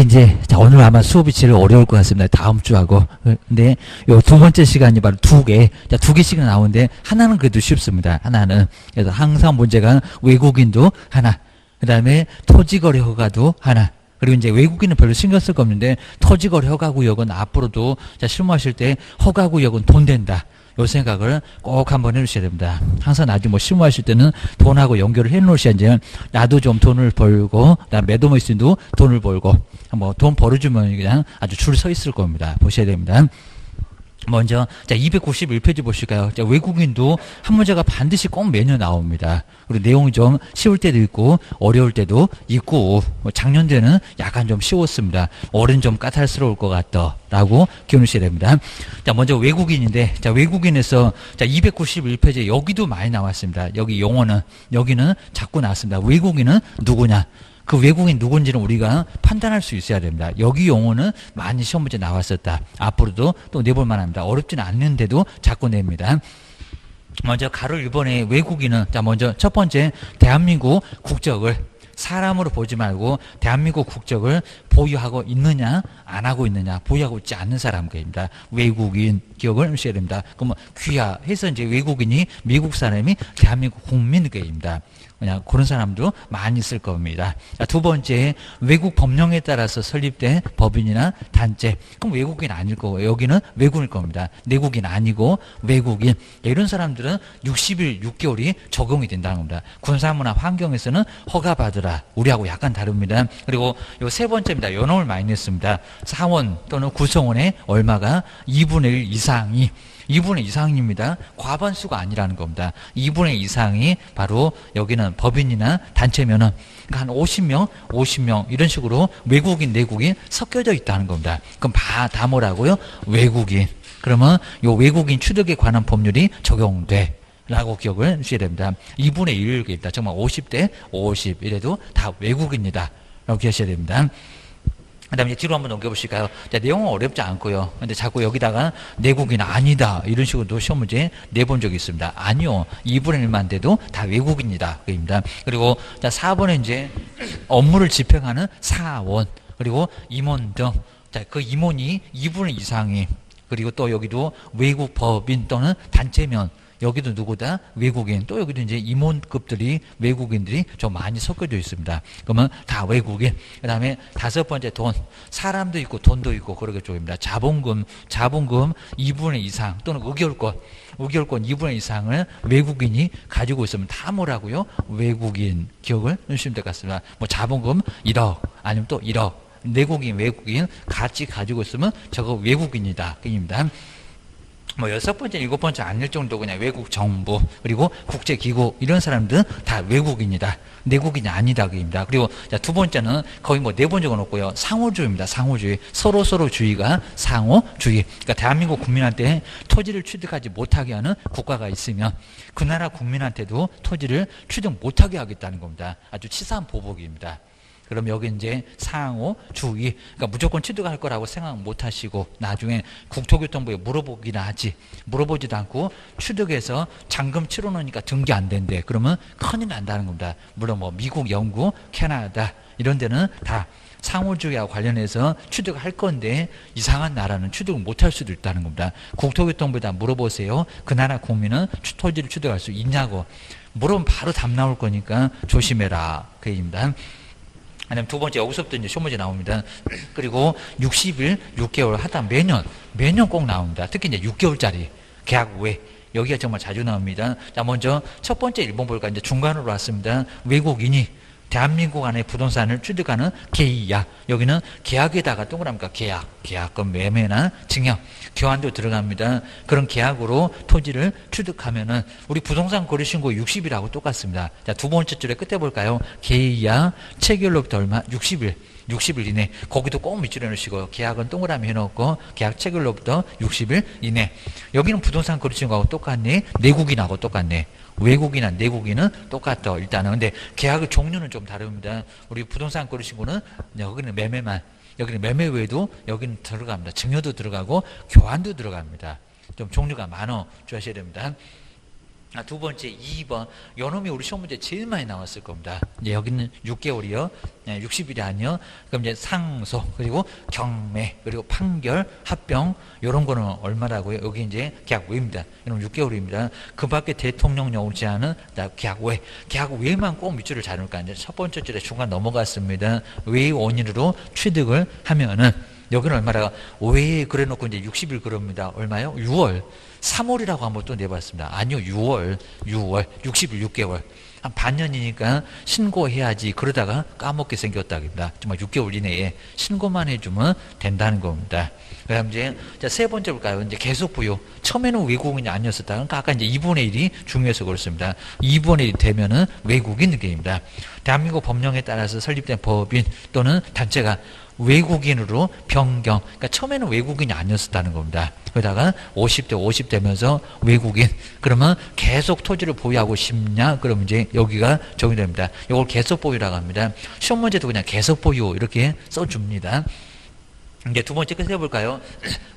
이제, 자, 오늘 아마 수업이 제일 어려울 것 같습니다. 다음 주하고. 근데, 요 두 번째 시간이 바로 두 개. 자, 두 개씩 나오는데, 하나는 그래도 쉽습니다. 하나는. 그래서 항상 문제가 외국인도 하나. 그 다음에 토지거래 허가도 하나. 그리고 이제 외국인은 별로 신경 쓸 거 없는데, 토지거래 허가구역은 앞으로도, 자, 실무하실 때 허가구역은 돈 된다. 요 생각을 꼭 한번 해주셔야 됩니다. 항상 나중에 뭐 실무하실 때는 돈하고 연결을 해 놓으셔야지, 나도 좀 돈을 벌고, 매도머신도 돈을 벌고, 뭐 돈 벌어주면 그냥 아주 줄 서 있을 겁니다. 보셔야 됩니다. 먼저, 자, 291페이지 보실까요? 자, 외국인도 한 문제가 반드시 꼭 매년 나옵니다. 그리고 내용이 좀 쉬울 때도 있고, 어려울 때도 있고, 작년에는 약간 좀 쉬웠습니다. 올해는 좀 까탈스러울 것 같다. 라고 기억하셔야 됩니다. 자, 먼저 외국인인데, 자, 외국인에서, 자, 291페이지에 여기도 많이 나왔습니다. 여기 용어는, 여기는 자꾸 나왔습니다. 외국인은 누구냐? 그 외국인 누군지는 우리가 판단할 수 있어야 됩니다. 여기 용어는 많이 시험 문제 나왔었다. 앞으로도 또 내볼 만합니다. 어렵지는 않는데도 자꾸 냅니다. 먼저 가로 1번에 외국인은, 자, 먼저 첫 번째, 대한민국 국적을 사람으로 보지 말고 대한민국 국적을 보유하고 있느냐 안 하고 있느냐, 보유하고 있지 않는 사람입니다. 외국인 기억을 하셔야 됩니다. 그러면 귀하해서 이제 외국인이 미국 사람이 대한민국 국민입니다. 그냥 그런 사람도 많이 있을 겁니다. 자, 두 번째, 외국 법령에 따라서 설립된 법인이나 단체. 그럼 외국인 아닐 거고, 여기는 외국인일 겁니다. 내국인 아니고 외국인. 이런 사람들은 60일, 6개월이 적용이 된다는 겁니다. 군사문화 환경에서는 허가받으라. 우리하고 약간 다릅니다. 그리고 요 세 번째입니다. 연원을 많이 냈습니다. 사원 또는 구성원의 얼마가 2분의 1 이상이, 2분의 이상입니다. 과반수가 아니라는 겁니다. 2분의 이상이 바로 여기는 법인이나 단체면은 한 50명, 50명 이런 식으로 외국인, 내국인 섞여져 있다는 겁니다. 그럼 다 뭐라고요? 외국인. 그러면 요 외국인 취득에 관한 법률이 적용돼. 라고 기억을 하셔야 됩니다. 2분의 1입니다. 정말 50대 50 이래도 다 외국인이다. 라고 기억하셔야 됩니다. 그 다음에 뒤로 한번 넘겨보실까요? 자, 내용은 어렵지 않고요. 근데 자꾸 여기다가 내국인 아니다. 이런 식으로 시험 문제 내본 적이 있습니다. 아니요. 2분의 1만 돼도 다 외국인이다. 그입니다. 그리고 자, 4번에 이제 업무를 집행하는 사원, 그리고 임원 등. 자, 그 임원이 2분의 이상이, 그리고 또 여기도 외국 법인 또는 단체면, 여기도 누구다? 외국인. 또 여기도 이제 임원급들이, 외국인들이 좀 많이 섞여져 있습니다. 그러면 다 외국인. 그 다음에 다섯 번째 돈. 사람도 있고 돈도 있고 그러게 쪽입니다. 자본금 2분의 이상 또는 의결권 2분의 이상을 외국인이 가지고 있으면 다 뭐라고요? 외국인. 기억을 해주시면 될 것 같습니다. 뭐 자본금 1억 아니면 또 1억. 내국인, 외국인 같이 가지고 있으면 저거 외국인이다. 그입니다. 뭐 여섯 번째, 일곱 번째 아닐 정도 그냥 외국 정부, 그리고 국제기구 이런 사람들은 다 외국인이다. 내국인이 아니다. 그입니다. 그리고 자, 두 번째는 거의 뭐 네 번 적어놓고요. 상호주의입니다. 상호주의. 서로주의가 상호주의. 그러니까 대한민국 국민한테 토지를 취득하지 못하게 하는 국가가 있으면 그 나라 국민한테도 토지를 취득 못하게 하겠다는 겁니다. 아주 치사한 보복입니다. 그럼 여기 이제 상호주의, 그러니까 무조건 취득할 거라고 생각 못 하시고 나중에 국토교통부에 물어보기나 하지, 물어보지도 않고 취득해서 잔금 치러놓으니까 등기 안 된대. 그러면 큰일 난다는 겁니다. 물론 뭐 미국, 영국, 캐나다 이런 데는 다 상호주의와 관련해서 취득할 건데 이상한 나라는 취득을 못할 수도 있다는 겁니다. 국토교통부에다 물어보세요. 그 나라 국민은 토지를 취득할 수 있냐고. 물어보면 바로 답 나올 거니까 조심해라. 그 얘기입니다. 아니면 두 번째, 여기서부터 이제 시험 문제 나옵니다. 그리고 60일, 6개월 하다 매년 꼭 나옵니다. 특히 이제 6개월짜리 계약 후에. 여기가 정말 자주 나옵니다. 자, 먼저 첫 번째 1번 볼까? 이제 중간으로 왔습니다. 외국인이 대한민국 안에 부동산을 취득하는 계약. 여기는 계약에다가 동그라미가 계약. 그럼 매매나 증여, 교환도 들어갑니다. 그런 계약으로 토지를 취득하면은 우리 부동산 거래신고 60일하고 똑같습니다. 자, 두 번째 줄에 끝에 볼까요? 계약 체결로부터 얼마? 60일 이내. 거기도 꼭 밑줄에 넣으시고 계약은 동그라미 해놓고 계약 체결로부터 60일 이내. 여기는 부동산 거래신고하고 똑같네. 내국인하고 똑같네. 외국인이나 내국인은 똑같아. 일단은. 근데 계약의 종류는 좀 다릅니다. 우리 부동산 거래신고는 여기는 매매만, 여기는 매매 외에도 여기는 들어갑니다. 증여도 들어가고 교환도 들어갑니다. 좀 종류가 많어 주셔야 됩니다. 두 번째 2번 요놈이 우리 시험 문제 제일 많이 나왔을 겁니다. 이제 여기는 6개월이요. 60일이 아니요. 그럼 이제 상소 그리고 경매 그리고 판결 합병 요런 거는 얼마라고요? 여기 이제 계약 외입니다. 이런 6개월입니다. 그 밖에 대통령령으로 제한은 계약 외. 계약 외만 꼭 밑줄을 잘 놓을까. 이제 첫 번째 줄에 중간 넘어갔습니다. 외의 원인으로 취득을 하면은 여기는 얼마라고? 왜 그래 놓고 이제 60일 그럽니다. 얼마요? 6월. 3월이라고 한번 또 내봤습니다. 아니요, 6월. 60일 6개월. 한 반년이니까 신고해야지. 그러다가 까먹게 생겼다입니다. 정말 6개월 이내에 신고만 해주면 된다는 겁니다. 그 다음 이제 세 번째 볼까요? 이제 계속 부여. 처음에는 외국인이 아니었었다. 그러니까 아까 이제 2분의 1이 중요해서 그렇습니다. 2분의 1이 되면은 외국인 느낌입니다. 대한민국 법령에 따라서 설립된 법인 또는 단체가 외국인으로 변경. 그러니까 처음에는 외국인이 아니었다는 겁니다. 그러다가 50대 되면서 외국인. 그러면 계속 토지를 보유하고 싶냐? 그러면 이제 여기가 적용됩니다. 이걸 계속 보유라고 합니다. 시험 문제도 그냥 계속 보유 이렇게 써줍니다. 이제 두 번째 끝에 볼까요?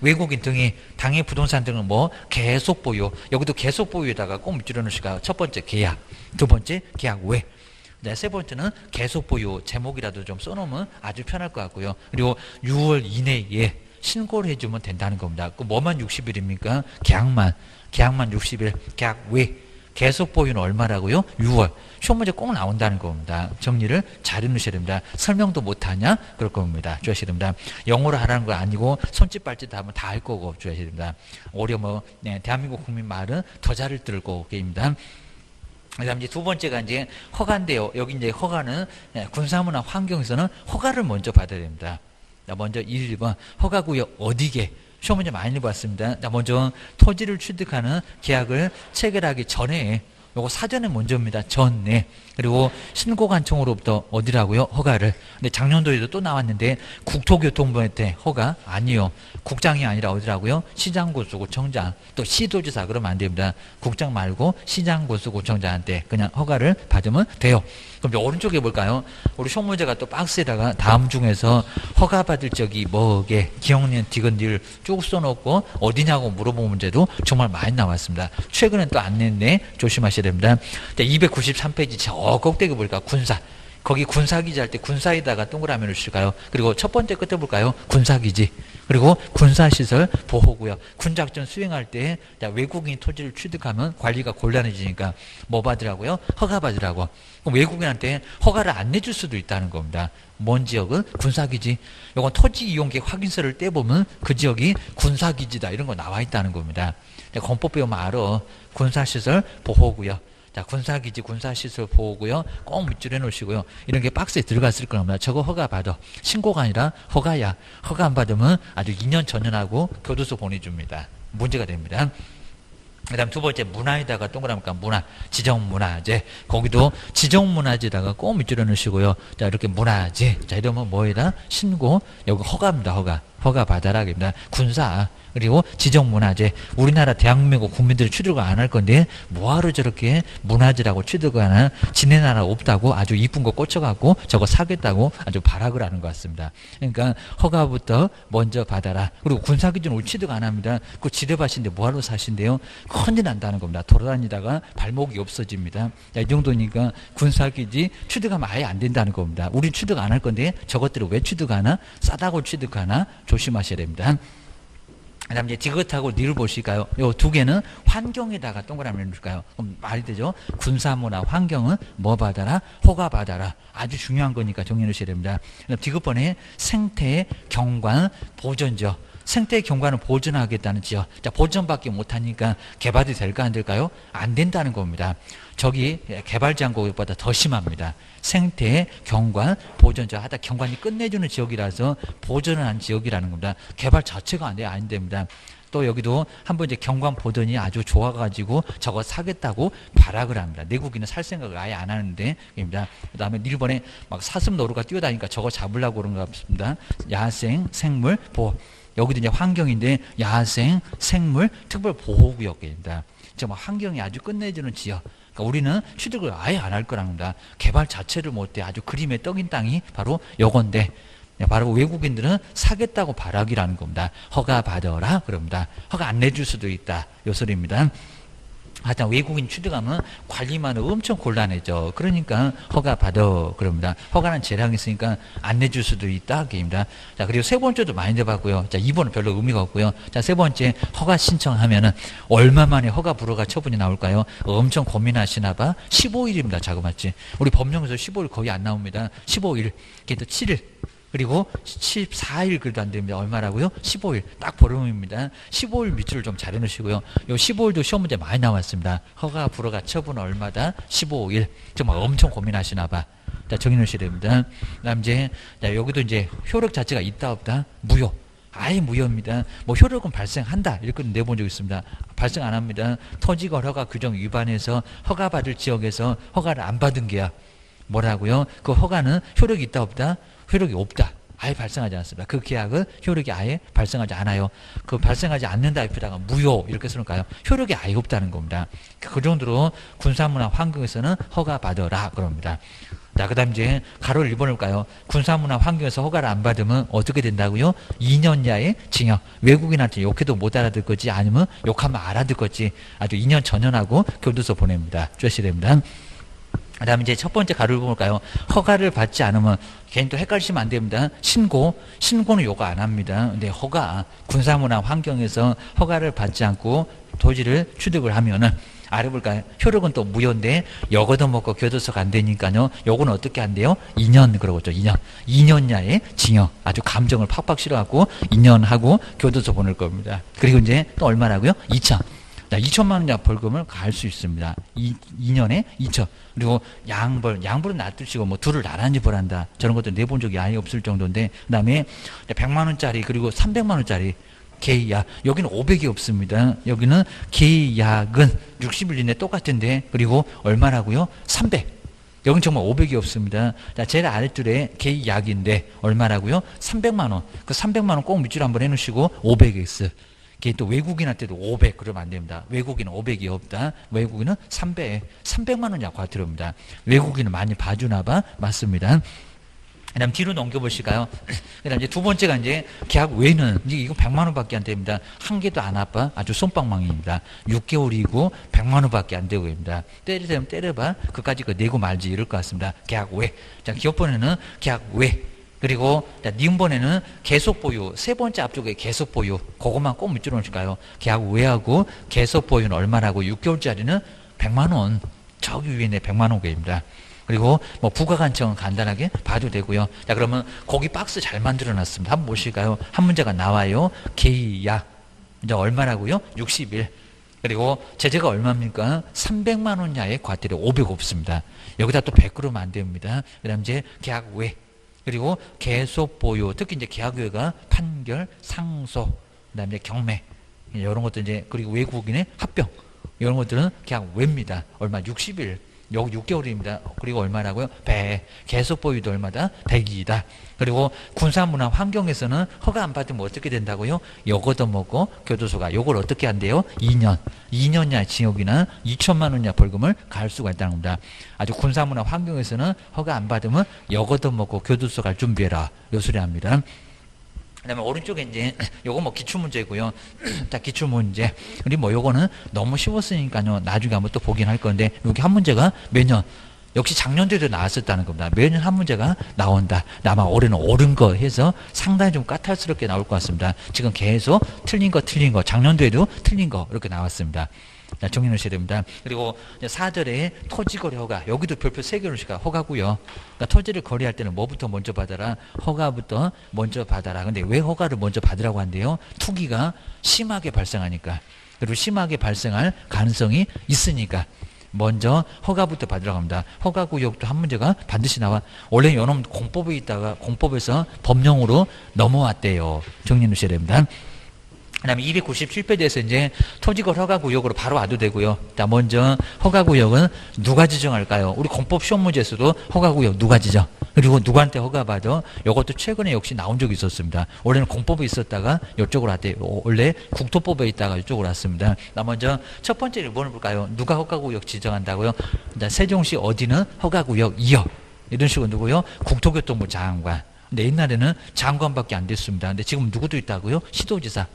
외국인 등이 당해 부동산 등은 뭐 계속 보유. 여기도 계속 보유에다가 꼭 밑줄여 놓으실까요? 첫 번째 계약, 두 번째 계약 외. 네, 세 번째는 계속 보유. 제목이라도 좀 써놓으면 아주 편할 것 같고요. 그리고 6월 이내에 신고를 해주면 된다는 겁니다. 그 뭐만 60일입니까? 계약만 60일. 계약 외. 계속 보유는 얼마라고요? 6월. 시험 문제 꼭 나온다는 겁니다. 정리를 잘 해놓으셔야 됩니다. 설명도 못하냐? 그럴 겁니다. 주셔야 됩니다. 영어로 하라는 거 아니고 손짓 발짓 하면 다 할 거고 주셔야 됩니다. 오히려 대한민국 국민 말은 더 잘 들을 거입니다. 그 다음 이제 두 번째가 이제 허가인데요. 여기 이제 허가는 군사문화 환경에서는 허가를 먼저 받아야 됩니다. 먼저 1번 허가구역 어디게? 시험 문제 많이 봤습니다. 먼저 토지를 취득하는 계약을 체결하기 전에 요거 사전에 먼저입니다. 전에. 그리고 신고관청으로부터 어디라고요? 허가를. 근데 작년도에도 또 나왔는데 국토교통부한테 허가 아니요. 국장이 아니라 어디라고요? 시장군수구청장. 또 시도지사 그러면 안 됩니다. 국장 말고 시장군수구청장한테 그냥 허가를 받으면 돼요. 그럼 이제 오른쪽에 볼까요? 우리 시험 문제가 또 박스에다가 다음 중에서 허가받을 적이 뭐게 기억년 디귿일 쭉 써놓고 어디냐고 물어본 문제도 정말 많이 나왔습니다. 최근엔 또 안 냈네. 조심하셔야 됩니다. 293페이지 저 꼭대기 볼까? 군사. 거기 군사기지 할 때 군사에다가 동그라미를 칠까요? 그리고 첫 번째 끝에 볼까요? 군사기지. 그리고 군사시설 보호구역. 군작전 수행할 때 외국인 토지를 취득하면 관리가 곤란해지니까 뭐 받으라고요? 허가 받으라고. 그럼 외국인한테 허가를 안 내줄 수도 있다는 겁니다. 뭔 지역은? 군사기지. 요건 토지 이용객 확인서를 떼보면 그 지역이 군사기지다. 이런 거 나와 있다는 겁니다. 건법 배우면 알아. 군사시설 보호구역. 자, 군사기지, 군사시설 보호구역 꼭 밑줄해 놓으시고요. 이런 게 박스에 들어갔을 겁니다. 저거 허가 받아. 신고가 아니라 허가야. 허가 안 받으면 아주 2년 전년하고 교도소 보내줍니다. 문제가 됩니다. 그 다음 두 번째 문화에다가 동그라미가 문화, 지정문화재. 거기도 지정문화재에다가 꼭 밑줄여 넣으시고요. 자, 이렇게 문화재. 자, 이러면 뭐에다? 신고. 여기 허가입니다. 허가 받아라입니다. 군사. 그리고 지정문화재. 우리나라 대한민국 국민들이 취득을 안 할 건데 뭐하러 저렇게 문화재라고 취득을 하나? 지네 나라 없다고 아주 이쁜 거 꽂혀갖고 저거 사겠다고 아주 발악을 하는 것 같습니다. 그러니까 허가부터 먼저 받아라. 그리고 군사기지는 우리 취득 안 합니다. 그 지뢰밭인데 뭐하러 사신대요? 큰일 난다는 겁니다. 돌아다니다가 발목이 없어집니다. 자, 이 정도니까 군사기지 취득하면 아예 안 된다는 겁니다. 우리 취득 안 할 건데 저것들을 왜 취득하나? 싸다고 취득하나? 조심하셔야 됩니다. 그 다음 이제 디귿하고 니를 보실까요? 요 두 개는 환경에다가 동그라미를 넣을까요? 그럼 말이 되죠? 군사문화 환경은 뭐 받아라? 허가 받아라. 아주 중요한 거니까 정리해 놓으셔야 됩니다. 디귿번에 생태 경관 보존지역. 생태 경관을 보존하겠다는 지역. 자, 보존밖에 못하니까 개발이 될까 안 될까요? 안 된다는 겁니다. 저기 개발 제한구역보다 더 심합니다. 생태 경관 보존지역 하다 경관이 끝내주는 지역이라서 보존을 한 지역이라는 겁니다. 개발 자체가 안 됩니다. 또 여기도 한번 이제 경관 보더니 아주 좋아가지고 저거 사겠다고 발악을 합니다. 내국인은 살 생각을 아예 안 하는데, 입니다. 그 다음에 일본에 막 사슴 노루가 뛰어다니까 저거 잡으려고 그런 것 같습니다. 야생 생물 보호. 여기도 이제 환경인데 야생 생물 특별 보호구역입니다. 정말 환경이 아주 끝내주는 지역. 그러니까 우리는 취득을 아예 안 할 거랍니다. 개발 자체를 못해 아주 그림에 떡인 땅이 바로 요건데 바로 외국인들은 사겠다고 발악이라는 겁니다. 허가 받아라 그럽니다. 허가 안 내줄 수도 있다. 요 소리입니다. 하여튼 외국인 취득하면 관리만 엄청 곤란해져. 그러니까 허가 받아. 그럽니다. 허가는 재량이 있으니까 안 내줄 수도 있다. 게임입니다. 자, 그리고 세 번째도 많이 내봤고요. 자, 2번은 별로 의미가 없고요. 자, 세 번째, 허가 신청하면은 얼마 만에 허가 불허가 처분이 나올까요? 엄청 고민하시나 봐. 15일입니다. 자그마치. 우리 법령에서 15일 거의 안 나옵니다. 15일. 그래도 7일. 그리고 14일 그래도 안 됩니다. 얼마라고요? 15일. 딱 보름입니다. 15일 밑줄을 좀 잘 해놓으시고요. 요 15일도 시험 문제 많이 나왔습니다. 허가 불허가 처분 얼마다? 15일. 정말 엄청 고민하시나 봐. 자, 정해놓으셔야 됩니다. 그 다음 이제, 자, 여기도 이제 효력 자체가 있다 없다? 무효. 아예 무효입니다. 뭐 효력은 발생한다. 이렇게 내본 적 있습니다. 발생 안 합니다. 토지거래 허가 규정 위반해서 허가받을 지역에서 허가를 안 받은 게야. 뭐라고요? 그 허가는 효력이 있다 없다? 효력이 없다. 아예 발생하지 않습니다. 그 계약은 효력이 아예 발생하지 않아요. 그 발생하지 않는다 입히다가 무효 이렇게 쓰는가요? 효력이 아예 없다는 겁니다. 그 정도로 군사문화 환경에서는 허가 받아라 그럽니다. 자, 그 다음 이제 가로 1번을 볼까요? 군사문화 환경에서 허가를 안 받으면 어떻게 된다고요? 2년 이하의 징역. 외국인한테 욕해도 못 알아들 거지 아니면 욕하면 알아들 거지 아주 2년 전연하고 교도소 보냅니다. 주셔야 됩니다. 그 다음에 이제 첫 번째 가로를 볼까요? 허가를 받지 않으면 괜히 또 헷갈리시면 안 됩니다. 신고는 요구 안 합니다. 근데 허가, 군사문화 환경에서 허가를 받지 않고 토지를 취득을 하면은 아래 볼까요? 효력은 또 무효인데 여거도 먹고 교도소가 안 되니까요. 요거는 어떻게 한대요? 2년 그러고죠. 2년. 2년 이하의 징역. 아주 감정을 팍팍 실어갖고 2년 하고 교도소 보낼 겁니다. 그리고 이제 또 얼마라고요? 2천. 자, 2천만 원 이하 벌금을 갈 수 있습니다. 2년에 2천. 그리고 양벌은 놔두시고 뭐 둘을 나란히 벌한다. 저런 것도 내본 적이 아예 없을 정도인데, 그 다음에 100만 원짜리 그리고 300만 원짜리 계약. 여기는 500이 없습니다. 여기는 계약은 60일 이내 똑같은데, 그리고 얼마라고요? 300. 여긴 정말 500이 없습니다. 자, 제일 아랫줄에 계약인데 얼마라고요? 300만 원. 그 300만 원 꼭 밑줄 한번 해놓으시고 500x. 또 외국인한테도 500 그러면 안 됩니다. 외국인은 500이 없다. 외국인은 300만 원 약화 들어옵니다. 외국인은 많이 봐주나 봐. 맞습니다. 그 다음 뒤로 넘겨보실까요? 그 다음 이제 두 번째가 이제 계약 외는 이제 이거 100만 원밖에 안 됩니다. 한 개도 안 아파. 아주 솜방망이입니다. 6개월이고 100만 원밖에 안 되고 입니다. 때리려면 때려봐. 그까지 그 내고 말지 이럴 것 같습니다. 계약 외. 자, 기업번에는 계약 외. 그리고 니은번에는 계속 보유. 세 번째 앞쪽에 계속 보유. 그것만 꼭 밑줄어 놓으실까요? 계약 외하고 계속 보유는 얼마라고? 6개월짜리는 100만 원. 저기 위에 있는 100만 원입니다. 그리고 뭐 부가간청은 간단하게 봐도 되고요. 자, 그러면 거기 박스 잘 만들어 놨습니다. 한번 보실까요? 한 문제가 나와요. 계약. 이제 얼마라고요? 60일. 그리고 제재가 얼마입니까? 300만 원 이하의 과태료 500 없습니다. 여기다 또 100 그러면 안 됩니다. 그 다음 이제 계약 외. 그리고 계속 보유, 특히 이제 계약외가 판결, 상소, 그다음에 경매 이런 것들 이제 그리고 외국인의 합병 이런 것들은 계약 외입니다. 얼마? 60일. 여기 6개월입니다. 그리고 얼마라고요? 100. 계속 보유도 얼마다? 100이다. 그리고 군사문화 환경에서는 허가 안 받으면 어떻게 된다고요? 요거도 먹고 교도소가 요걸 어떻게 한대요? 2년. 2년 이하 징역이나 2천만 원 이하 벌금을 가할 수가 있다는 겁니다. 아주 군사문화 환경에서는 허가 안 받으면 요거도 먹고 교도소 갈 준비해라. 요 소리 합니다. 그 다음에 오른쪽에 이제 요거 뭐 기출문제고요. 자, 기출문제. 그리고 뭐 요거는 너무 쉬웠으니까요. 나중에 한번 또 보긴 할 건데 여기 한 문제가 매년 역시 작년도에도 나왔었다는 겁니다. 매년 한 문제가 나온다. 아마 올해는 옳은 거 해서 상당히 좀 까탈스럽게 나올 것 같습니다. 지금 계속 틀린 거 작년도에도 틀린 거 이렇게 나왔습니다. 자, 정리 넣으셔야 됩니다. 그리고 4절에 토지거래 허가. 여기도 별표 3개 넣으실까? 허가고요. 그러니까 토지를 거래할 때는 뭐부터 먼저 받아라? 허가부터 먼저 받아라. 근데 왜 허가를 먼저 받으라고 한대요? 투기가 심하게 발생하니까. 그리고 심하게 발생할 가능성이 있으니까. 먼저 허가부터 받으라고 합니다. 허가구역도 한 문제가 반드시 나와. 원래 요놈 공법에 있다가 공법에서 법령으로 넘어왔대요. 정리 넣으셔야 됩니다. 그 다음에 297페이지에서 이제 토지거래 허가구역으로 바로 와도 되고요. 자, 먼저 허가구역은 누가 지정할까요? 우리 공법 시험 문제에서도 허가구역 누가 지정? 그리고 누구한테 허가받아? 이것도 최근에 역시 나온 적이 있었습니다. 원래는 공법에 있었다가 이쪽으로 왔대요. 원래 국토법에 있다가 이쪽으로 왔습니다. 나 먼저 첫 번째 1번을 볼까요? 누가 허가구역 지정한다고요? 자, 세종시 어디는 허가구역 2역. 이런 식으로 누구요? 국토교통부 장관. 근데 옛날에는 장관밖에 안 됐습니다. 근데 지금 누구도 있다고요? 시도지사.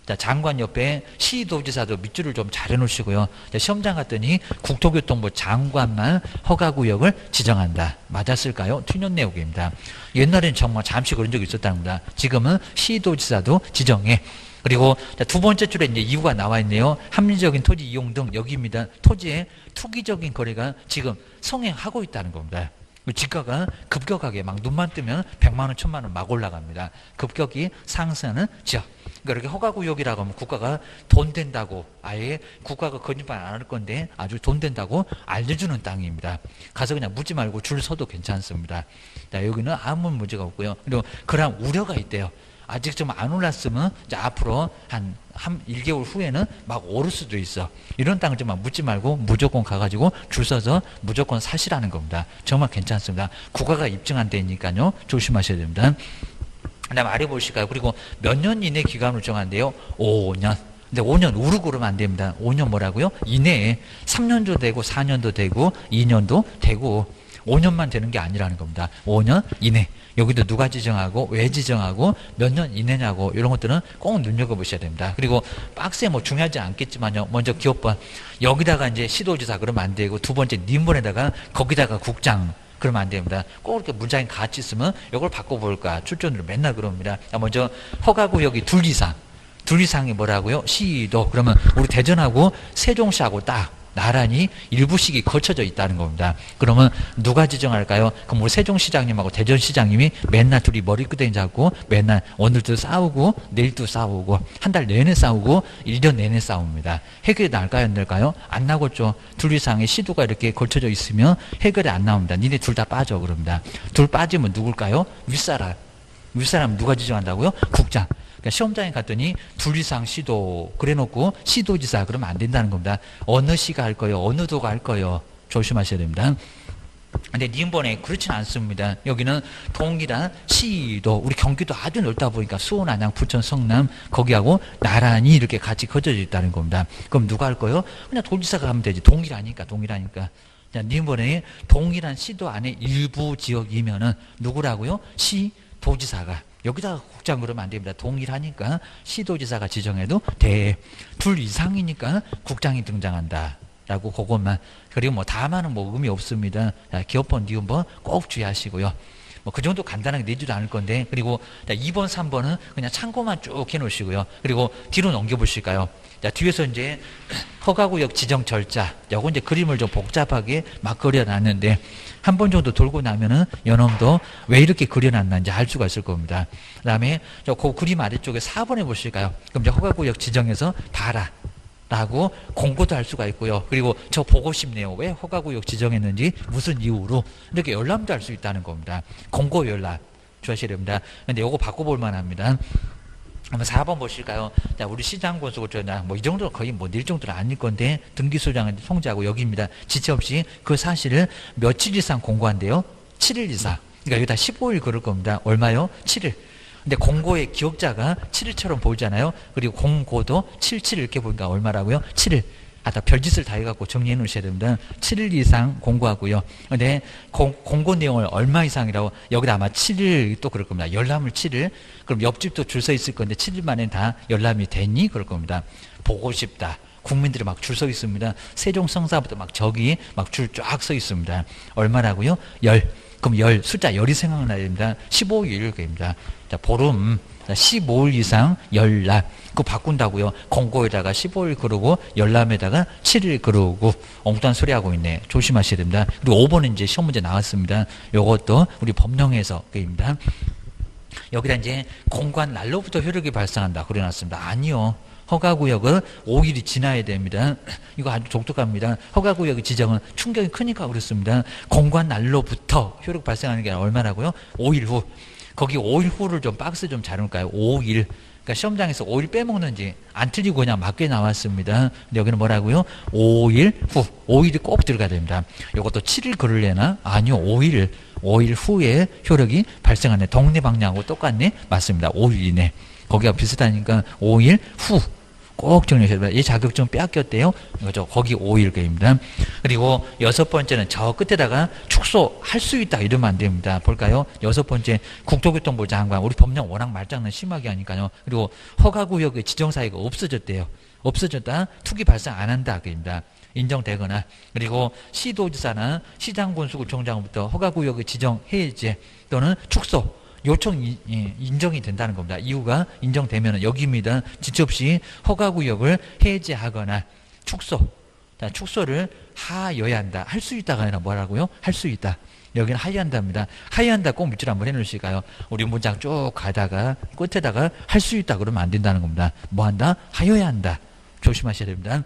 자, 장관 옆에 시도지사도 밑줄을 좀 잘 해놓으시고요. 자, 시험장 갔더니 국토교통부 장관만 허가구역을 지정한다. 맞았을까요? 틀린 내용입니다. 옛날에는 정말 잠시 그런 적이 있었답니다. 지금은 시도지사도 지정해. 그리고 두 번째 줄에 이제 이유가 나와 있네요. 합리적인 토지 이용 등 여기입니다. 토지의 투기적인 거래가 지금 성행하고 있다는 겁니다. 지가가 급격하게 막 눈만 뜨면 100만 원, 1000만 원 막 올라갑니다. 급격히 상승하는 지역. 그러니까 이렇게 허가구역이라고 하면 국가가 돈 된다고, 아예 국가가 거짓말 안 할 건데 아주 돈 된다고 알려주는 땅입니다. 가서 그냥 묻지 말고 줄 서도 괜찮습니다. 자, 여기는 아무 문제가 없고요. 그리고 그런 우려가 있대요. 아직 좀 안 올랐으면 이제 앞으로 한 1개월 후에는 막 오를 수도 있어. 이런 땅을 좀 묻지 말고 무조건 가가지고 줄 서서 무조건 사시라는 겁니다. 정말 괜찮습니다. 국가가 입증한 데니까요. 조심하셔야 됩니다. 그다음 아래 보실까요? 그리고 몇 년 이내 기간을 정한대요. 5년. 근데 5년 우르 그러면 안 됩니다. 5년 뭐라고요? 이내에 3년도 되고 4년도 되고 2년도 되고 5년만 되는 게 아니라는 겁니다. 5년 이내. 여기도 누가 지정하고 왜 지정하고 몇 년 이내냐고 이런 것들은 꼭 눈여겨보셔야 됩니다. 그리고 박스에 뭐 중요하지 않겠지만요. 먼저 기업번 여기다가 이제 시도지사 그러면 안 되고 두 번째 님번에다가 거기다가 국장 그러면 안 됩니다. 꼭 이렇게 문장이 같이 있으면 이걸 바꿔볼까 출전으로 맨날 그럽니다. 먼저 허가구역이 둘 이상이 뭐라고요? 시도. 그러면 우리 대전하고 세종시하고 딱 나란히 일부씩이 걸쳐져 있다는 겁니다. 그러면 누가 지정할까요? 그럼 우리 세종시장님하고 대전시장님이 맨날 둘이 머리끄댕이 잡고 맨날 오늘도 싸우고 내일도 싸우고 한 달 내내 싸우고 1년 내내 싸웁니다. 해결이 날까요? 안 날까요? 안 나겠죠. 둘 이상의 시도가 이렇게 걸쳐져 있으면 해결이 안 나옵니다. 니네 둘 다 빠져 그럽니다. 둘 빠지면 누굴까요? 윗사람 누가 지정한다고요? 국장. 그러니까 시험장에 갔더니 둘 이상 시도 그래놓고 시도지사 그러면 안 된다는 겁니다. 어느 시가 할 거예요? 어느 도가 할 거예요? 조심하셔야 됩니다. 근데 니은번에 그렇진 않습니다. 여기는 동일한 시도, 우리 경기도 아주 넓다 보니까 수원, 안양, 부천, 성남 거기하고 나란히 이렇게 같이 거쳐져 있다는 겁니다. 그럼 누가 할 거예요? 그냥 도지사가 하면 되지. 동일하니까. 자, 니은번에 동일한 시도 안에 일부 지역이면은 누구라고요? 시도지사가. 여기다가 국장 그러면 안 됩니다. 동일하니까 시도지사가 지정해도 돼. 둘 이상이니까 국장이 등장한다. 라고 그것만. 그리고 뭐 다만은 뭐 의미 없습니다. 자, 기업번, 니은번 꼭 주의하시고요. 뭐 그 정도 간단하게 내지도 않을 건데. 그리고 자, 2번, 3번은 그냥 참고만 쭉 해놓으시고요. 그리고 뒤로 넘겨보실까요? 자, 뒤에서 이제 허가구역 지정 절차. 요거 이제 그림을 좀 복잡하게 막 그려놨는데 한 번 정도 돌고 나면은 연엄도 왜 이렇게 그려놨는지 알 수가 있을 겁니다. 그 다음에 그 그림 아래쪽에 4번에 보실까요? 그럼 이제 허가구역 지정해서 봐라. 라고 공고도 할 수가 있고요. 그리고 저 보고 싶네요. 왜 허가구역 지정했는지 무슨 이유로 이렇게 열람도 할 수 있다는 겁니다. 공고 열람 주하셔야 됩니다. 근데 요거 바꿔볼 만합니다. 한번 4번 보실까요? 자, 우리 시장 권수고 뭐 이 정도는 거의 뭐 낼 정도는 아닐 건데 등기소장을 통지하고 여기입니다. 지체 없이 그 사실을 며칠 이상 공고한대요. 7일 이상. 그러니까 여기다 15일 그럴 겁니다. 얼마요? 7일. 근데 공고의 기억자가 7일처럼 보이잖아요. 그리고 공고도 77 이렇게 보니까 얼마라고요? 7일. 다 별짓을 다 해갖고 정리해 놓으셔야 됩니다. 7일 이상 공고하고요. 근데 공고 내용을 얼마 이상이라고 여기다 아마 7일 또 그럴 겁니다. 열람을 7일. 그럼 옆집도 줄 서 있을 건데 7일 만에 다 열람이 됐니? 그럴 겁니다. 보고 싶다. 국민들이 막 줄 서 있습니다. 세종성사부터 막 저기 막 줄 쫙 서 있습니다. 얼마라고요? 그럼 숫자 열이 생각나야 됩니다. 15일 입니다. 자, 보름. 15일 이상 열람. 그거 바꾼다고요. 공고에다가 15일 그러고 열람에다가 7일 그러고 엉뚱한 소리 하고 있네. 조심하셔야 됩니다. 그리고 5번은 이제 시험 문제 나왔습니다. 요것도 우리 법령에서입니다. 여기다 이제 공고한 날로부터 효력이 발생한다. 그래놨습니다. 아니요. 허가구역은 5일이 지나야 됩니다. 이거 아주 독특합니다. 허가구역의 지정은 충격이 크니까 그렇습니다. 공고한 날로부터 효력 발생하는 게 얼마라고요? 5일 후. 거기 5일 후를 좀 박스 좀 잘 놓을까요? 5일. 그러니까 시험장에서 5일 빼먹는지 안 틀리고 그냥 맞게 나왔습니다. 근데 여기는 뭐라고요? 5일 후. 5일이 꼭 들어가야 됩니다. 이것도 7일 그럴래나? 아니요. 5일 후에 효력이 발생하네. 동네 방향하고 똑같네? 맞습니다. 5일 이내. 거기가 비슷하니까 5일 후. 꼭 정리하셔야 됩니다. 이 자격증 빼앗겼대요. 그죠? 거기 5일계입니다. 그리고 여섯 번째는 저 끝에다가 축소할 수 있다 이러면 안 됩니다. 볼까요? 여섯 번째 국토교통부 장관. 우리 법령 워낙 말장난 심하게 하니까요. 그리고 허가구역의 지정사유가 없어졌대요. 없어졌다. 투기 발생 안 한다. 그입니다. 인정되거나 그리고 시도지사나 시장군수구청장부터 허가구역의 지정 해제 또는 축소 요청이 인정이 된다는 겁니다. 이유가 인정되면 여기입니다. 지체 없이 허가구역을 해제하거나 축소. 자, 축소를 하여야 한다. 할 수 있다가 아니라 뭐라고요? 할 수 있다. 여기는 하여야 한답니다. 하여야 한다 꼭 밑줄 한번 해놓으실까요? 우리 문장 쭉 가다가 끝에다가 할 수 있다 그러면 안 된다는 겁니다. 뭐 한다? 하여야 한다. 조심하셔야 됩니다.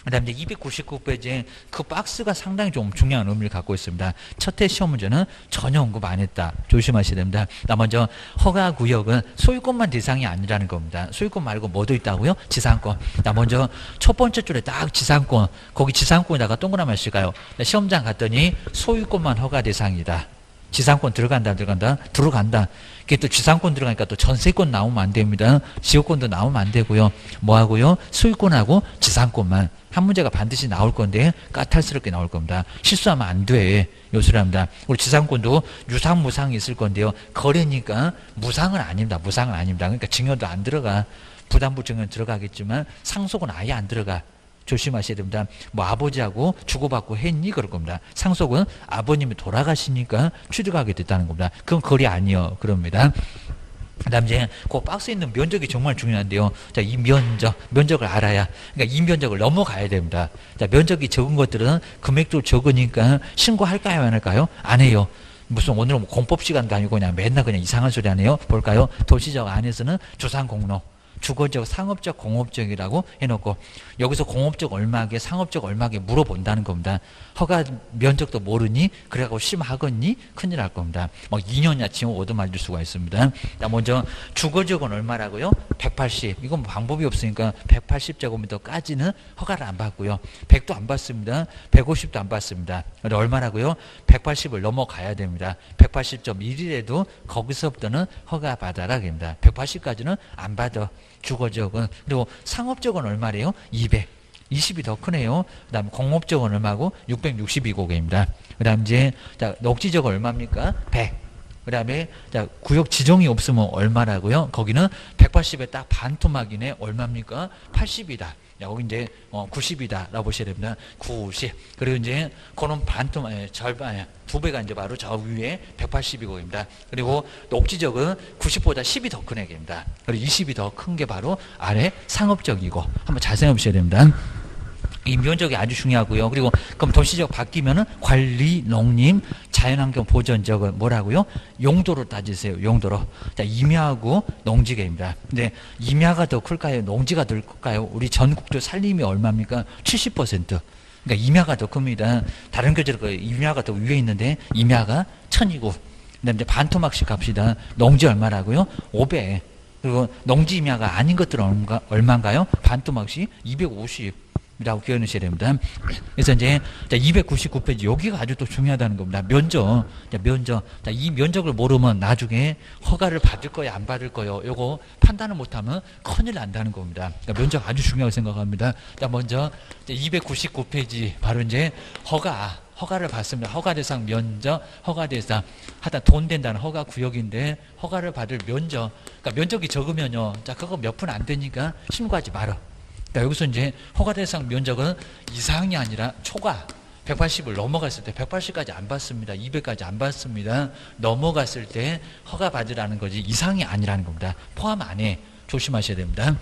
그 다음에 299페이지에 그 박스가 상당히 좀 중요한 의미를 갖고 있습니다. 첫 해 시험 문제는 전혀 언급 안 했다. 조심하셔야 됩니다. 먼저 허가구역은 소유권만 대상이 아니라는 겁니다. 소유권 말고 뭐도 있다고요? 지상권. 먼저 첫 번째 줄에 딱 지상권. 거기 지상권에다가 동그라미 하실까요? 시험장 갔더니 소유권만 허가 대상이다. 지상권 들어간다. 이게 또 지상권 들어가니까 또 전세권 나오면 안 됩니다. 지역권도 나오면 안 되고요. 뭐 하고요? 소유권하고 지상권만. 한 문제가 반드시 나올 건데 까탈스럽게 나올 겁니다. 실수하면 안 돼. 요술합니다. 우리 지상권도 유상, 무상이 있을 건데요. 거래니까 무상은 아닙니다. 그러니까 증여도 안 들어가. 부담부 증여는 들어가겠지만 상속은 아예 안 들어가. 조심하셔야 됩니다. 뭐 아버지하고 주고받고 했니? 그럴 겁니다. 상속은 아버님이 돌아가시니까 취득하게 됐다는 겁니다. 그건 거래 아니요. 그럽니다. 그 다음 이제 그 박스에 있는 면적이 정말 중요한데요. 자, 이 면적을 알아야, 그러니까 이 면적을 넘어가야 됩니다. 자, 면적이 적은 것들은 금액도 적으니까 신고할까요? 안 할까요? 안 해요. 무슨 오늘은 뭐 공법 시간도 아니고 그냥 맨날 그냥 이상한 소리 하네요. 볼까요? 도시적 안에서는 조상공로. 주거적, 상업적, 공업적이라고 해놓고 여기서 공업적 얼마게 상업적 얼마게 물어본다는 겁니다. 허가 면적도 모르니 그래갖고 심하겠니? 큰일 날 겁니다. 막 2년 야치면 얻어맞을 수가 있습니다. 먼저 주거적은 얼마라고요? 180. 이건 방법이 없으니까 180제곱미터까지는 허가를 안 받고요. 100도 안 받습니다. 150도 안 받습니다. 얼마라고요? 180을 넘어가야 됩니다. 180.1이라도 거기서부터는 허가 받아라 됩니다. 180까지는 안 받아. 주거적은. 그리고 상업적은 얼마래요? 200. 20이 더 크네요. 그 다음에 공업적은 얼마고? 662고개입니다. 그 다음 이제, 자, 녹지적은 얼마입니까? 100. 그 다음에, 자, 구역 지정이 없으면 얼마라고요? 거기는 180에 딱 반토막이네. 얼마입니까? 80이다. 여기 이제 90이다 라고 보셔야 됩니다. 90. 그리고 이제 그는 반토막 절반 2배가 이제 바로 저 위에 180이고입니다. 그리고 녹지적은 90보다 10이 더 큰 애입니다. 그리고 20이 더 큰 게 바로 아래 상업적이고 한번 잘 생각해 보셔야 됩니다. 이 면적이 아주 중요하고요. 그리고 그럼 도시적 바뀌면은 관리, 농림, 자연환경 보전적은 뭐라고요? 용도로 따지세요. 용도로. 자, 임야하고 농지계입니다. 근데 임야가 더 클까요? 농지가 더 클까요? 우리 전국도 살림이 얼마입니까? 70%. 그러니까 임야가 더 큽니다. 다른 교재로 임야가 더 위에 있는데 임야가 1000이고 그다음에 이제 반토막씩 갑시다. 농지 얼마라고요? 500. 그리고 농지 임야가 아닌 것들은 얼마인가요? 반토막씩 250. 이라고 기억하셔야 됩니다. 그래서 이제 299페이지 여기가 아주 또 중요하다는 겁니다. 면적. 자, 이 면적을 모르면 나중에 허가를 받을 거야 안 받을 거요. 요거 판단을 못하면 큰일 난다는 겁니다. 그러니까 면적 아주 중요하다고 생각합니다. 자, 먼저 299페이지 바로 이제 허가를 받습니다. 허가 대상 면적, 허가 대상 하다 돈 된다는 허가 구역인데 허가를 받을 면적. 그러니까 면적이 적으면요. 자, 그거 몇 푼 안 되니까 신고하지 말아. 그러니까 여기서 이제 허가 대상 면적은 이상이 아니라 초과 180을 넘어갔을 때 180까지 안 받습니다. 200까지 안 받습니다. 넘어갔을 때 허가 받으라는 거지 이상이 아니라는 겁니다. 포함 안 해. 조심하셔야 됩니다.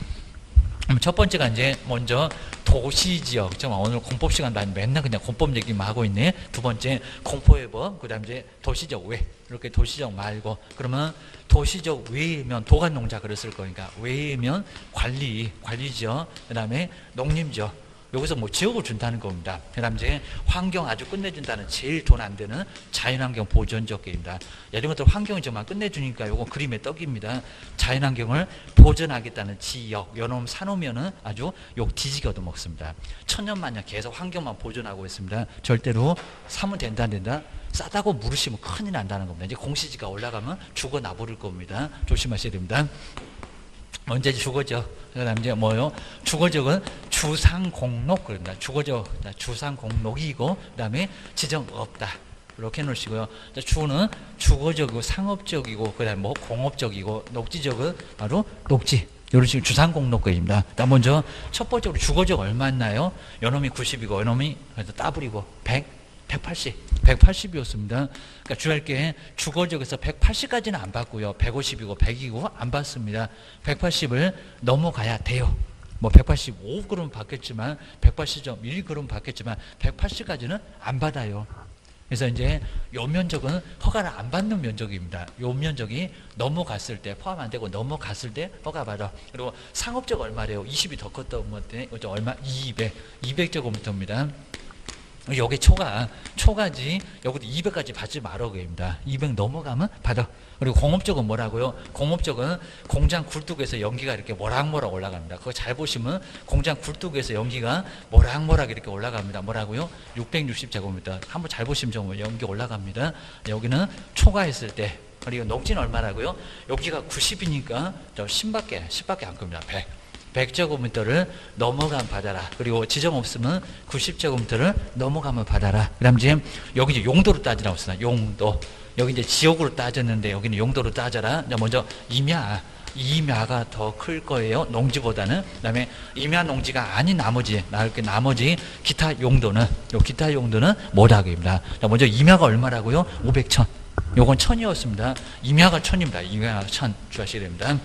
첫 번째가 이제 먼저 도시지역. 정말 오늘 공법 시간도 아니고 맨날 그냥 공법 얘기만 하고 있네. 두 번째 공포해법. 그 다음 이제 도시적 외. 이렇게 도시적 말고. 그러면 도시적 외면 도간농자 그랬을 거니까 외면 관리지역. 그 다음에 농림지역. 여기서 뭐 지역을 준다는 겁니다. 그 다음 이제 환경 아주 끝내준다는 제일 돈 안 되는 자연환경 보존지역입니다. 이런 것들 환경을 정말 끝내주니까 요거 그림의 떡입니다. 자연환경을 보존하겠다는 지역. 요놈 사놓으면은 아주 욕 뒤지게 얻어먹습니다. 천년만년 계속 환경만 보존하고 있습니다. 절대로 사면 된다 안 된다. 싸다고 물으시면 큰일 난다는 겁니다. 이제 공시지가 올라가면 죽어 나버릴 겁니다. 조심하셔야 됩니다. 먼저 주거적, 그 다음 이제 뭐요? 주거적은 주상공록, 그런다. 주거적, 주상공록이고, 그 다음에 지정 없다. 이렇게 놓으시고요. 주는 주거적이고, 상업적이고, 그 다음에 뭐 공업적이고, 녹지적은 바로 녹지. 이런 식으로 주상공록입니다. 일단 먼저 첫 번째로 주거적 얼마였나요? 요놈이 90이고, 요놈이 그래서 따블이고, 180이었습니다. 그러니까 주할 게 주거적에서 180까지는 안 받고요. 150이고 100이고 안 받습니다. 180을 넘어가야 돼요. 뭐 185그램 받겠지만 180.1그램 받겠지만 180까지는 안 받아요. 그래서 이제 요 면적은 허가를 안 받는 면적입니다. 요 면적이 넘어갔을 때 포함 안 되고 넘어갔을 때 허가 받아. 그리고 상업적 얼마래요? 20이 더 컸다 보면 얼마? 200제곱미터입니다. 여기 초가지 여기도 200까지 받지 말어 그입니다. 200 넘어가면 받아. 그리고 공업적은 뭐라고요? 공업적은 공장 굴뚝에서 연기가 이렇게 모락모락 올라갑니다. 그거 잘 보시면 공장 굴뚝에서 연기가 모락모락 이렇게 올라갑니다. 뭐라고요? 660제곱미터. 한번 잘 보시면 정말 연기 올라갑니다. 여기는 초과했을 때. 그리고 녹지는 얼마라고요? 여기가 90이니까 저 10밖에 안 겁니다. 100제곱미터를 넘어가면 받아라. 그리고 지정 없으면 90제곱미터를 넘어가면 받아라. 그 다음 이제 여기 이제 용도로 따지라고 했습니다. 용도. 여기 이제 지역으로 따졌는데 여기는 용도로 따져라. 먼저 임야가 더 클 거예요. 농지보다는. 그 다음에 임야 농지가 아닌 나머지 기타 용도는, 요 기타 용도는 뭐라고입니다. 먼저 임야가 얼마라고요? 500천. 요건 1000이었습니다. 임야가 1000입니다. 임야가 1000 주하시게 됩니다.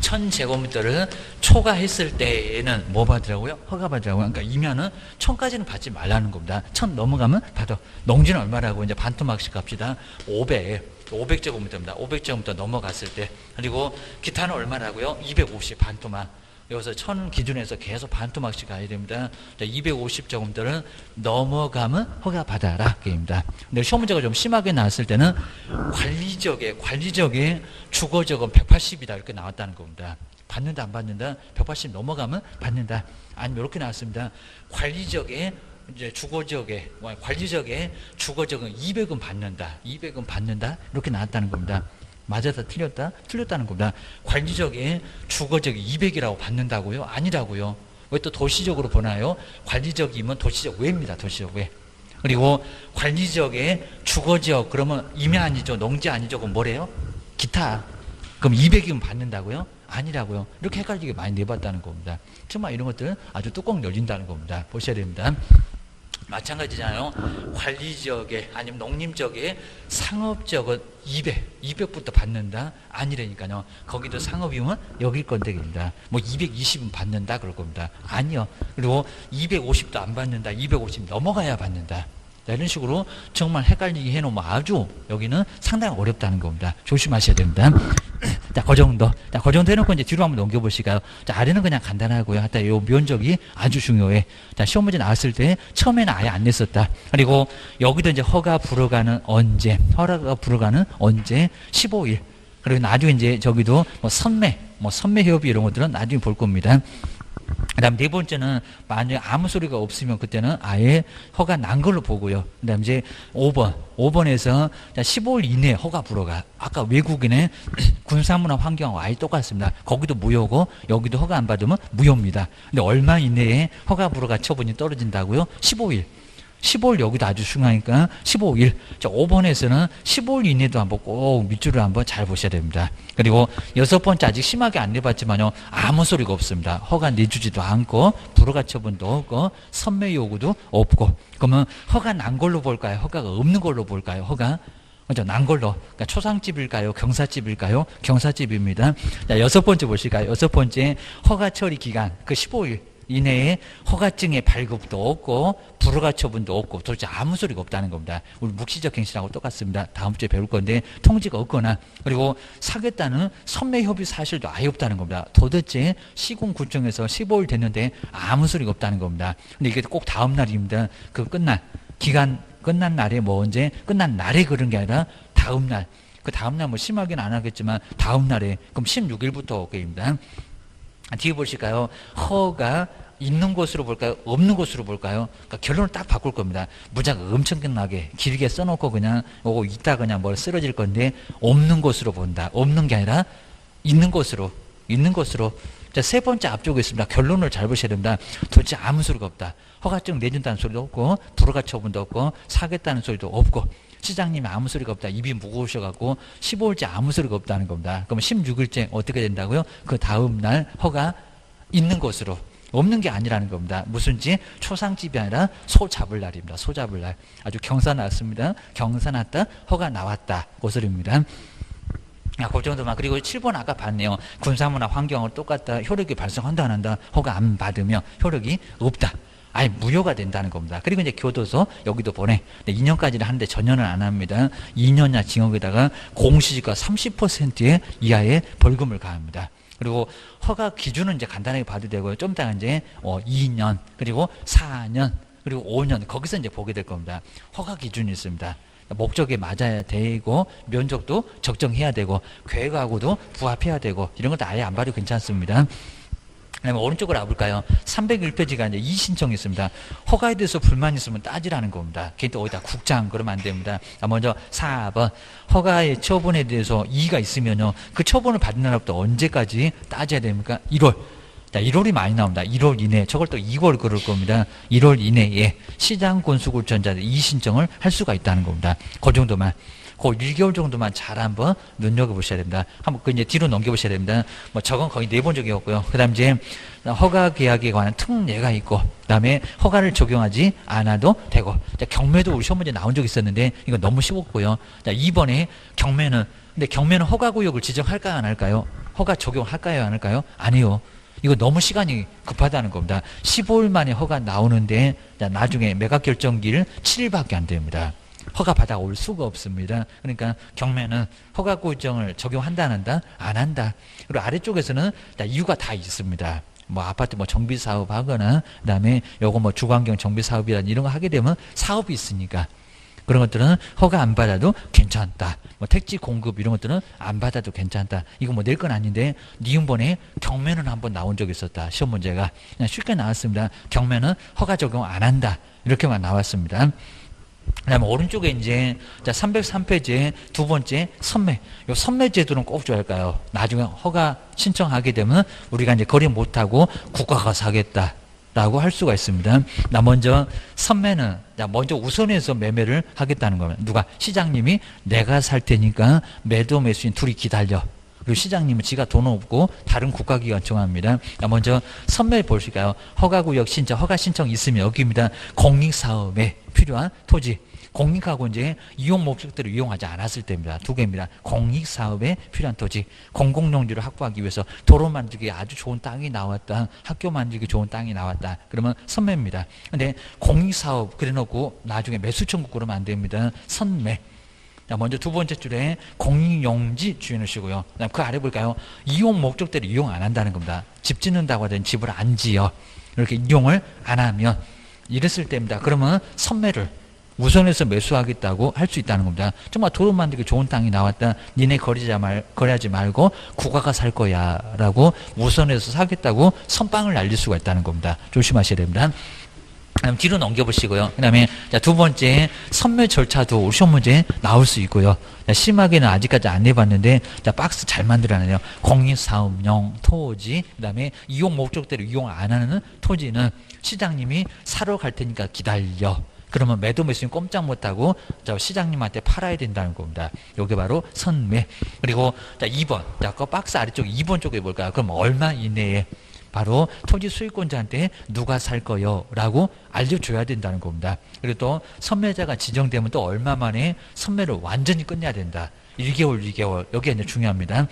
1000제곱미터를 초과했을 때에는 뭐 받으라고요? 허가 받으라고요. 그러니까 임야는 1000까지는 받지 말라는 겁니다. 1000 넘어가면 받아. 농지는 얼마라고 이제 반토막씩 갑시다. 500제곱미터입니다. 500제곱미터 넘어갔을 때. 그리고 기타는 얼마라고요? 250 반토막. 여기서 1000 기준에서 계속 반토막씩 가야 됩니다. 250제곱미터를 넘어가면 허가 받아라. 게임입니다. 근데 시험 문제가 좀 심하게 나왔을 때는 관리적의 주거적은 180이다. 이렇게 나왔다는 겁니다. 받는다, 안 받는다? 180 넘어가면 받는다. 아니면 이렇게 나왔습니다. 관리적의 주거적의 주거적은 200은 받는다. 200은 받는다. 이렇게 나왔다는 겁니다. 맞았다, 틀렸다? 틀렸다는 겁니다. 관리적의 주거적이 200이라고 받는다고요? 아니라고요. 왜 또 도시적으로 보나요? 관리적이면 도시적 외입니다. 도시적 외. 그리고 관리적의 주거적, 그러면 임야 아니죠? 농지 아니죠? 그럼 뭐래요? 기타. 그럼 200이면 받는다고요? 아니라고요. 이렇게 헷갈리게 많이 내봤다는 겁니다. 정말 이런 것들은 아주 뚜껑 열린다는 겁니다. 보셔야 됩니다. 마찬가지잖아요. 관리적에 아니면 농림적에 상업적은 200부터 받는다? 아니라니까요. 거기도 상업이면 여길 건데입니다. 뭐 220은 받는다 그럴 겁니다. 아니요. 그리고 250도 안 받는다. 250 넘어가야 받는다. 이런 식으로 정말 헷갈리게 해놓으면 아주 여기는 상당히 어렵다는 겁니다. 조심하셔야 됩니다. 자, 그 정도. 자, 그 정도 해놓고 이제 뒤로 한번 넘겨보실까요? 자, 아래는 그냥 간단하고요. 하여튼 요 면적이 아주 중요해. 자, 시험 문제 나왔을 때 처음에는 아예 안 냈었다. 그리고 여기도 이제 허가 불어가는 언제? 15일. 그리고 나중에 이제 저기도 뭐 선매 협의 이런 것들은 나중에 볼 겁니다. 그 다음 네 번째는 만약에 아무 소리가 없으면 그때는 아예 허가 난 걸로 보고요. 그 다음 이제 5번에서 15일 이내에 허가 불어가. 아까 외국인의 군사문화 환경하고 아예 똑같습니다. 거기도 무효고 여기도 허가 안 받으면 무효입니다. 근데 얼마 이내에 허가 불어가 처분이 떨어진다고요? 15일 여기도 아주 중요하니까 15일. 자, 5번에서는 15일 이내도 한번 꼭 밑줄을 한번 잘 보셔야 됩니다. 그리고 6번째 아직 심하게 안 내봤지만요. 아무 소리가 없습니다. 허가 내주지도 않고 불허가 처분도 없고 선매 요구도 없고. 그러면 허가 난 걸로 볼까요? 허가가 없는 걸로 볼까요? 허가 그죠? 난 걸로. 그러니까 초상집일까요? 경사집일까요? 경사집입니다. 자, 6번째 보실까요? 6번째 허가 처리 기간 그 15일 이내에 허가증의 발급도 없고 불허가 처분도 없고 도대체 아무 소리가 없다는 겁니다. 우리 묵시적 갱신하고 똑같습니다. 다음 주에 배울 건데 통지가 없거나 그리고 사겠다는 선매 협의 사실도 아예 없다는 겁니다. 도대체 시군구청에서 15일 됐는데 아무 소리가 없다는 겁니다. 근데 이게 꼭 다음 날입니다. 그 기간 끝난 날에 뭐 언제 끝난 날에 그런 게 아니라 다음 날. 그 다음 날 뭐 심하게는 안 하겠지만 다음 날에 그럼 16일부터 게임입니다. 뒤에 보실까요? 허가 있는 곳으로 볼까요? 없는 곳으로 볼까요? 그러니까 결론을 딱 바꿀 겁니다. 무작 엄청나게 길게 써놓고 그냥 이따 그냥 뭘 쓰러질 건데 없는 곳으로 본다. 없는 게 아니라 있는 곳으로. 있는 것으로. 자, 세 번째 앞쪽에 있습니다. 결론을 잘 보셔야 됩니다. 도대체 아무 소리가 없다. 허가증 내준다는 소리도 없고 불허가 처분도 없고 사겠다는 소리도 없고 시장님이 아무 소리가 없다. 입이 무거우셔갖고 15일째 아무 소리가 없다는 겁니다. 그럼 16일째 어떻게 된다고요? 그 다음 날 허가 있는 것으로. 없는 게 아니라는 겁니다. 무슨지 초상집이 아니라 소 잡을 날입니다. 소 잡을 날. 아주 경사 났습니다. 경사 났다. 허가 나왔다. 그 소리입니다. 그 정도만. 그리고 7번 아까 봤네요. 군사문화 환경을 똑같다. 효력이 발생한다 안 한다. 허가 안 받으면 효력이 없다. 아예 무효가 된다는 겁니다. 그리고 이제 교도소 여기도 보내. 2년까지는 하는데 전혀는 안 합니다. 2년이나 징역에다가 공시지가 30%의 이하의 벌금을 가합니다. 그리고 허가 기준은 이제 간단하게 봐도 되고요. 좀 이따가 이제 2년 그리고 4년 그리고 5년 거기서 이제 보게 될 겁니다. 허가 기준이 있습니다. 목적에 맞아야 되고 면적도 적정해야 되고 계획하고도 부합해야 되고 이런 것도 아예 안 봐도 괜찮습니다. 그다음에 오른쪽으로 와볼까요? 301페이지가 이제 이의신청이 있습니다. 허가에 대해서 불만이 있으면 따지라는 겁니다. 걔도 어디다 국장 그러면 안 됩니다. 먼저 4번 허가의 처분에 대해서 이의가 있으면요. 그 처분을 받는 날부터 언제까지 따져야 됩니까? 1월. 자, 1월이 많이 나옵니다. 1월 이내. 저걸 또 2월 그럴 겁니다. 1월 이내에 시장 건수구청자들 이의신청을 할 수가 있다는 겁니다. 그 정도만. 그 1개월 정도만 잘 한번 눈여겨보셔야 됩니다. 한번 그 이제 뒤로 넘겨보셔야 됩니다. 뭐 저건 거의 내본 적이 없고요. 그 다음 이제 허가 계약에 관한 특례가 있고, 그 다음에 허가를 적용하지 않아도 되고, 자, 경매도 우리 시험 문제 나온 적 있었는데, 이거 너무 쉬웠고요. 자, 2번에 경매는, 근데 경매는 허가구역을 지정할까요, 안 할까요? 허가 적용할까요, 안 할까요? 아니요. 이거 너무 시간이 급하다는 겁니다. 15일 만에 허가 나오는데, 자, 나중에 매각 결정기일 7일밖에 안 됩니다. 허가 받아올 수가 없습니다. 그러니까 경매는 허가 구정을 적용한다 안 한다? 안 한다. 그리고 아래쪽에서는 이유가 다 있습니다. 뭐 아파트 뭐 정비 사업 하거나 그다음에 요거 뭐 주거환경 정비 사업이라는 이런 거 하게 되면 사업이 있으니까 그런 것들은 허가 안 받아도 괜찮다. 뭐 택지 공급 이런 것들은 안 받아도 괜찮다. 이거 뭐 낼 건 아닌데 니은번에 경매는 한번 나온 적이 있었다. 시험 문제가 그냥 쉽게 나왔습니다. 경매는 허가 적용 안 한다. 이렇게만 나왔습니다. 그 다음에 오른쪽에 이제 303페이지에 두 번째 선매. 요 선매 제도는 꼭 좋아할까요? 나중에 허가 신청하게 되면 우리가 이제 거래 못하고 국가가 사겠다. 라고 할 수가 있습니다. 나 먼저 선매는 먼저 우선해서 매매를 하겠다는 겁니다. 누가? 시장님이 내가 살 테니까 매도 매수인 둘이 기다려. 그리고 시장님은 지가 돈 없고 다른 국가기관 정합니다. 먼저 선매 보실까요? 허가구역 신청, 허가 신청 있으면 여기입니다. 공익사업에 필요한 토지. 공익하고 이제 이용 목적대로 이용하지 않았을 때입니다. 두 개입니다. 공익사업에 필요한 토지. 공공용지를 확보하기 위해서 도로 만들기 아주 좋은 땅이 나왔다. 학교 만들기 좋은 땅이 나왔다. 그러면 선매입니다. 근데 공익사업 그래놓고 나중에 매수 청구 그러면 안 됩니다. 선매. 자, 먼저 두 번째 줄에 공익용지 주의하시고요. 그 아래 볼까요? 이용 목적대로 이용 안 한다는 겁니다. 집 짓는다고 하더니 집을 안 지어. 이렇게 이용을 안 하면 이랬을 때입니다. 그러면 선매를 우선해서 매수하겠다고 할 수 있다는 겁니다. 정말 도로 만들기 좋은 땅이 나왔다. 니네 거래하지 말고 국가가 살 거야 라고 우선해서 사겠다고 선빵을 날릴 수가 있다는 겁니다. 조심하셔야 됩니다. 그다음 뒤로 넘겨보시고요. 그 다음에 두 번째 선매 절차도 시험 문제 나올 수 있고요. 심하게는 아직까지 안 내봤는데 박스 잘 만들어내요. 공익사업용 토지, 그 다음에 이용 목적대로 이용 안 하는 토지는 시장님이 사러 갈 테니까 기다려. 그러면 매도 매수인 꼼짝 못하고 시장님한테 팔아야 된다는 겁니다. 이게 바로 선매. 그리고 2번. 그 박스 아래쪽 2번 쪽에 볼까요? 그럼 얼마 이내에 바로 토지 수익권자한테 누가 살 거요? 라고 알려줘야 된다는 겁니다. 그리고 또 선매자가 지정되면 또 얼마 만에 선매를 완전히 끝내야 된다. 1개월, 2개월. 여기 이제 중요합니다.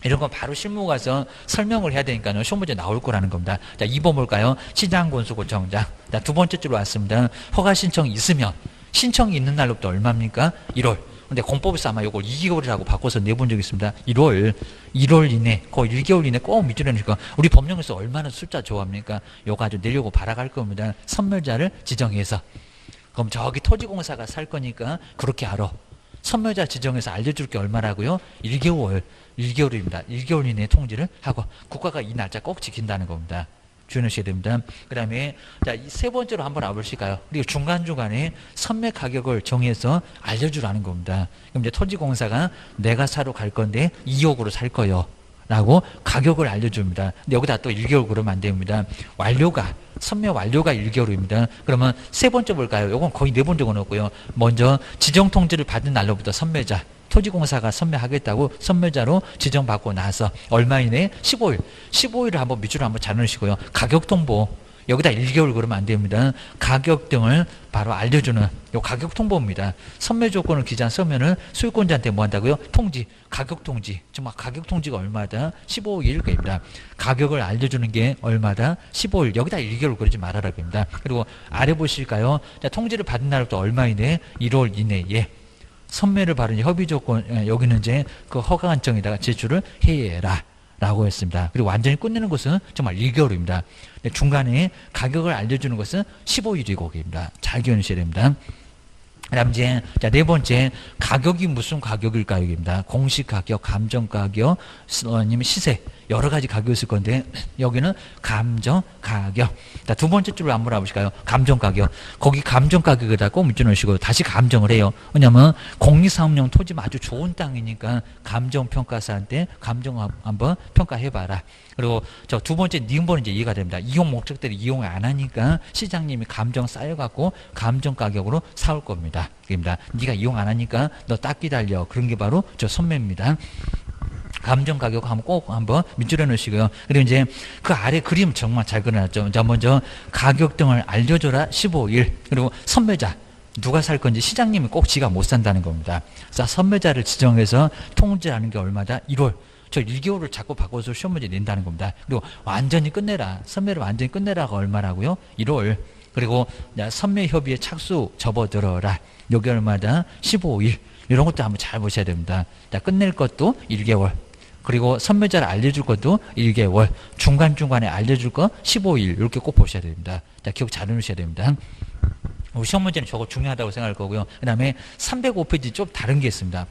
이런 건 바로 실무 가서 설명을 해야 되니까요. 시험 문제 나올 거라는 겁니다. 자, 2번 볼까요? 시장건수구청장. 자, 두 번째 줄로 왔습니다. 허가 신청이 있으면 신청이 있는 날로부터 얼마입니까? 1월. 근데 공법에서 아마 이걸 2개월이라고 바꿔서 내본 적이 있습니다. 1월 이내, 거의 1개월 이내 꼭 밑줄에 넣으니까 우리 법령에서 얼마나 숫자 좋아합니까? 요거 아주 내려고 바라갈 겁니다. 선멸자를 지정해서. 그럼 저기 토지공사가 살 거니까 그렇게 알아. 선멸자 지정해서 알려줄 게 얼마라고요? 1개월입니다. 1개월 이내에 통지를 하고 국가가 이 날짜 꼭 지킨다는 겁니다. 주의하셔야 됩니다. 그 다음에 세 번째로 한번 와보실까요? 그리고 중간중간에 선매 가격을 정해서 알려주라는 겁니다. 그럼 이제 토지공사가 내가 사러 갈 건데 2억으로 살 거요 라고 가격을 알려줍니다. 근데 여기다 또 1개월 그러면 안 됩니다. 선매 완료가 1개월입니다. 그러면 세 번째 볼까요? 요건 거의 네 번째 넣었고요. 먼저 지정 통지를 받은 날로부터 선매자, 토지공사가 선매하겠다고 선매자로 지정받고 나서 얼마 이내에 15일을 한번 밑줄을 한번 잘 넣으시고요. 가격 통보, 여기다 1개월 그러면 안 됩니다. 가격 등을 바로 알려주는 요 가격 통보입니다. 선매 조건을 기재한 서면을 소유권자한테 뭐 한다고요? 통지, 가격 통지. 정말 가격 통지가 얼마다? 15일입니다. 가격을 알려주는 게 얼마다? 15일. 여기다 1개월 그러지 말아라고 합니다. 그리고 아래 보실까요? 자, 통지를 받은 날부터 얼마 이내에? 1월 이내에 선매를 바른 협의 조건, 여기는 이제 그 허가한정에다가 제출을 해라 라고 했습니다. 그리고 완전히 끝내는 것은 정말 1개월입니다. 중간에 가격을 알려주는 것은 15일이고입니다. 잘 기억하셔야 됩니다. 그다음 이제 네 번째 가격이 무슨 가격일까요? 입니다. 공시 가격, 감정 가격, 아니면 시세 여러 가지 가격이 있을 건데 여기는 감정 가격. 자, 두 번째 줄로 한번 알아보실까요? 감정 가격. 거기 감정 가격에다 꼭 문자 넣으시고 다시 감정을 해요. 왜냐면 공리사업용 토지면 아주 좋은 땅이니까 감정 평가사한테 감정 한번 평가해봐라. 그리고 저 두 번째 니은번은 이제 이해가 됩니다. 이용 목적대로 이용을 안 하니까 시장님이 감정 쌓여갖고 감정 가격으로 사올 겁니다. 그럽니다. 네가 이용 안 하니까 너 딱 기다려. 그런 게 바로 저 선매입니다. 감정 가격 꼭 한번 밑줄에 넣으시고요. 그리고 이제 그 아래 그림 정말 잘 그려놨죠. 자, 먼저 가격 등을 알려줘라 15일. 그리고 선매자. 누가 살 건지 시장님이 꼭 지가 못 산다는 겁니다. 자, 선매자를 지정해서 통지하는 게 얼마다? 1월. 저 1개월을 자꾸 바꿔서 시험 문제 낸다는 겁니다. 그리고 완전히 끝내라. 선매를 완전히 끝내라가 얼마라고요? 1월. 그리고 선매 협의에 착수 접어들어라. 여기 얼마다? 15일. 이런 것도 한번 잘 보셔야 됩니다. 자, 끝낼 것도 1개월. 그리고 선매자를 알려줄 것도 1개월. 중간중간에 알려줄 거 15일. 이렇게 꼭 보셔야 됩니다. 자, 기억 잘 해놓으셔야 됩니다. 우리 시험 문제는 저거 중요하다고 생각할 거고요. 그 다음에 305페이지 좀 다른 게 있습니다.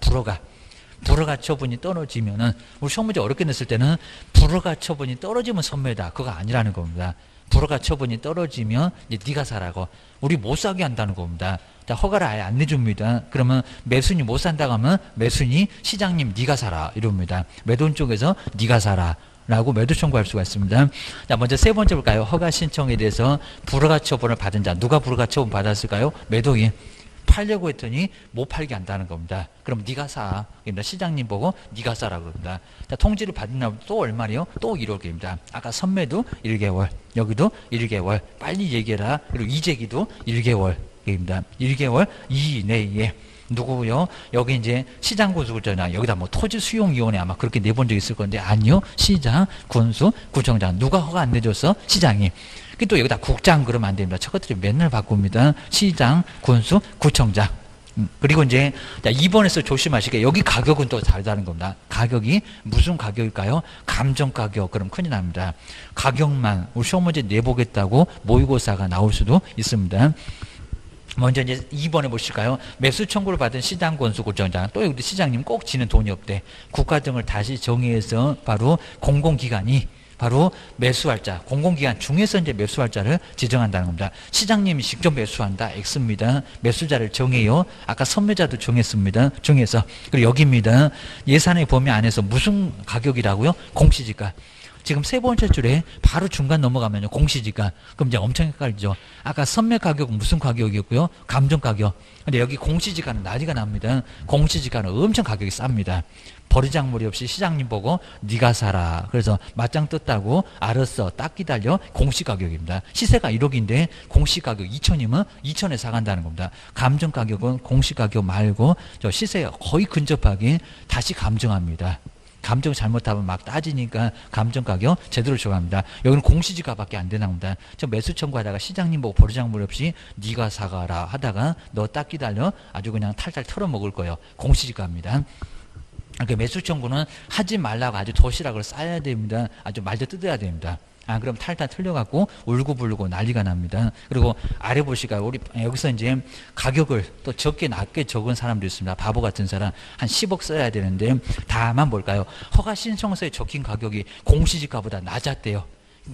불허가 처분이 떨어지면은 우리 시험 문제 어렵게 냈을 때는 불허가 처분이 떨어지면 선매다. 그거 아니라는 겁니다. 불허가 처분이 떨어지면 이제 네가 사라고. 우리 못 사게 한다는 겁니다. 자, 허가를 아예 안 내줍니다. 그러면 매순이 못 산다고 하면 매순이 시장님 네가 사라 이럽니다. 매도인 쪽에서 네가 사라 라고 매도 청구할 수가 있습니다. 자, 먼저 세 번째 볼까요? 허가 신청에 대해서 불허가 처분을 받은 자. 누가 불허가 처분 받았을까요? 매도인. 팔려고 했더니 못 팔게 한다는 겁니다. 그럼 네가 사. 그러니까 시장님 보고 네가 사라 그럽니다. 자, 통지를 받은 날부터 또 얼마래요? 또 1월입니다. 아까 선매도 1개월, 여기도 1개월. 빨리 얘기해라. 그리고 이재기도 1개월입니다. 1개월 이내에 누구요? 여기 이제 시장 군수 구청장, 여기다 뭐 토지 수용위원회 아마 그렇게 내본 적 있을 건데 아니요. 시장 군수 구청장. 누가 허가 안 내줬어? 시장이. 또 여기다 국장 그러면 안 됩니다. 저것들이 맨날 바꿉니다. 시장, 군수, 구청장. 그리고 이제 2번에서 조심하시게 여기 가격은 또 다르다는 겁니다. 가격이 무슨 가격일까요? 감정 가격. 그럼 큰일 납니다. 가격만 우리 시험 문제 내보겠다고 모의고사가 나올 수도 있습니다. 먼저 이제 2번에 보실까요? 매수 청구를 받은 시장 권수 구청장 또 여기 시장님 꼭 지는 돈이 없대. 국가 등을 다시 정의해서 바로 공공기관이 바로 매수할자, 공공기관 중에서 이제 매수할자를 지정한다는 겁니다. 시장님이 직접 매수한다. X입니다. 매수자를 정해요. 아까 선매자도 정했습니다. 정해서. 그리고 여기입니다. 예산의 범위 안에서 무슨 가격이라고요? 공시지가. 지금 세 번째 줄에 바로 중간 넘어가면요. 공시지가. 그럼 이제 엄청 헷갈리죠. 아까 선매 가격은 무슨 가격이었고요? 감정 가격. 근데 여기 공시지가는 난리가 납니다. 공시지가는 엄청 가격이 쌉니다. 버리장물이 없이 시장님 보고 네가 사라. 그래서 맞짱 떴다고 알았어. 딱 기다려. 공시가격입니다. 시세가 1억인데 공시가격 2천이면 2천에 사간다는 겁니다. 감정가격은 공시가격 말고 저 시세에 거의 근접하게 다시 감정합니다. 감정 잘못하면 막 따지니까 감정가격 제대로 정합니다. 여기는 공시지가밖에 안 되나 봅니다. 저 매수 청구하다가 시장님 보고 버리장물 없이 네가 사가라 하다가 너 딱 기다려. 아주 그냥 탈탈 털어먹을 거예요. 공시지가입니다. 그러니까 매수 청구는 하지 말라고 아주 도시락을 싸야 됩니다. 아주 말도 뜯어야 됩니다. 그럼 탈탈 틀려갖고 울고불고 난리가 납니다. 그리고 아래 보시까요? 우리 여기서 이제 가격을 또 적게 낮게 적은 사람도 있습니다. 바보 같은 사람 한 10억 써야 되는데 다만 뭘까요? 허가 신청서에 적힌 가격이 공시지가보다 낮았대요.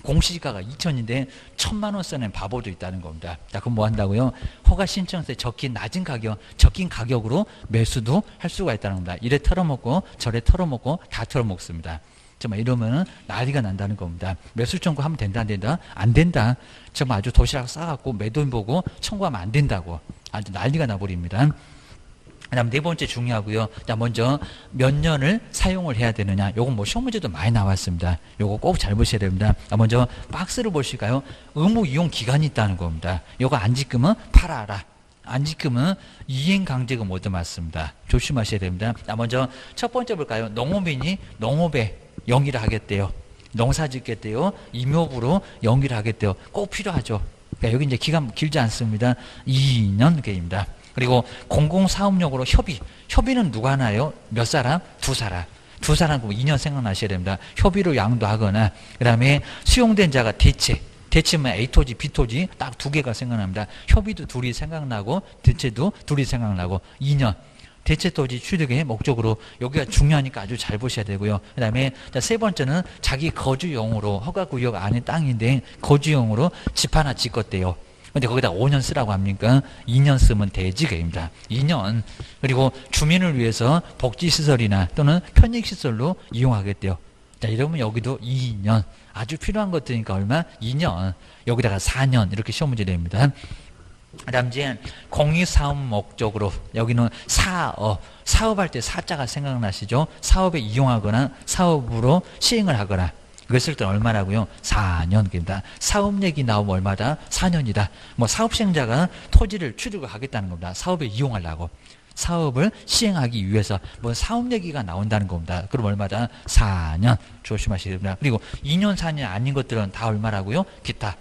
공시지가가 2천인데 1,000만 원 쓰는 바보도 있다는 겁니다. 자, 그럼 뭐 한다고요? 허가 신청서에 적힌 낮은 가격, 적힌 가격으로 매수도 할 수가 있다는 겁니다. 이래 털어먹고 저래 털어먹고 다 털어먹습니다. 정말 이러면 난리가 난다는 겁니다. 매수 청구 하면 된다 안 된다? 안 된다. 정말 아주 도시락 싸갖고 매도인 보고 청구하면 안 된다고 아주 난리가 나버립니다. 그다음 네 번째 중요하고요. 자, 먼저 몇 년을 사용을 해야 되느냐. 요건 뭐 시험 문제도 많이 나왔습니다. 요거 꼭 잘 보셔야 됩니다. 자, 먼저 박스를 보실까요? 의무 이용 기간이 있다는 겁니다. 요거 안 지키면 팔아라. 안 지키면 이행 강제금 얻어맞습니다. 조심하셔야 됩니다. 자, 먼저 첫 번째 볼까요? 농업인이 농업에 영위를 하겠대요. 농사 짓겠대요. 임업으로 영위를 하겠대요. 꼭 필요하죠. 그러니까 여기 이제 기간 길지 않습니다. 2년 계입니다. 그리고 공공사업용으로 협의는 누가 하나요? 몇 사람? 두 사람. 두 사람 그럼 2년 생각나셔야 됩니다. 협의로 양도하거나 그 다음에 수용된 자가 대체면 A토지, B토지 딱 두 개가 생각납니다. 협의도 둘이 생각나고 대체도 둘이 생각나고 2년. 대체토지 취득의 목적으로 여기가 중요하니까 아주 잘 보셔야 되고요. 그 다음에 세 번째는 자기 거주용으로 허가구역 안에 땅인데 거주용으로 집 하나 짓겠대요. 근데 거기다 5년 쓰라고 합니까? 2년 쓰면 되지입니다. 2년. 그리고 주민을 위해서 복지시설이나 또는 편익시설로 이용하겠대요. 자, 이러면 여기도 2년. 아주 필요한 것들이니까 얼마? 2년. 여기다가 4년. 이렇게 시험 문제 됩니다. 그 다음 이제 공익사업 목적으로 여기는 사업할 때 사자가 생각나시죠? 사업에 이용하거나 사업으로 시행을 하거나 그랬을 때 얼마라고요? 4년입니다. 사업 얘기 나오면 얼마다? 4년이다. 뭐 사업 시행자가 토지를 취득을 하겠다는 겁니다. 사업에 이용하려고. 사업을 시행하기 위해서 뭐 사업 얘기가 나온다는 겁니다. 그럼 얼마다? 4년. 조심하셔야 됩니다. 그리고 2년, 4년 아닌 것들은 다 얼마라고요? 기타.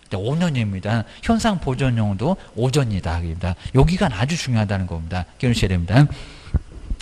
5년입니다. 현상 보존용도 5전이다. 여기가 아주 중요하다는 겁니다. 기억하셔야 됩니다.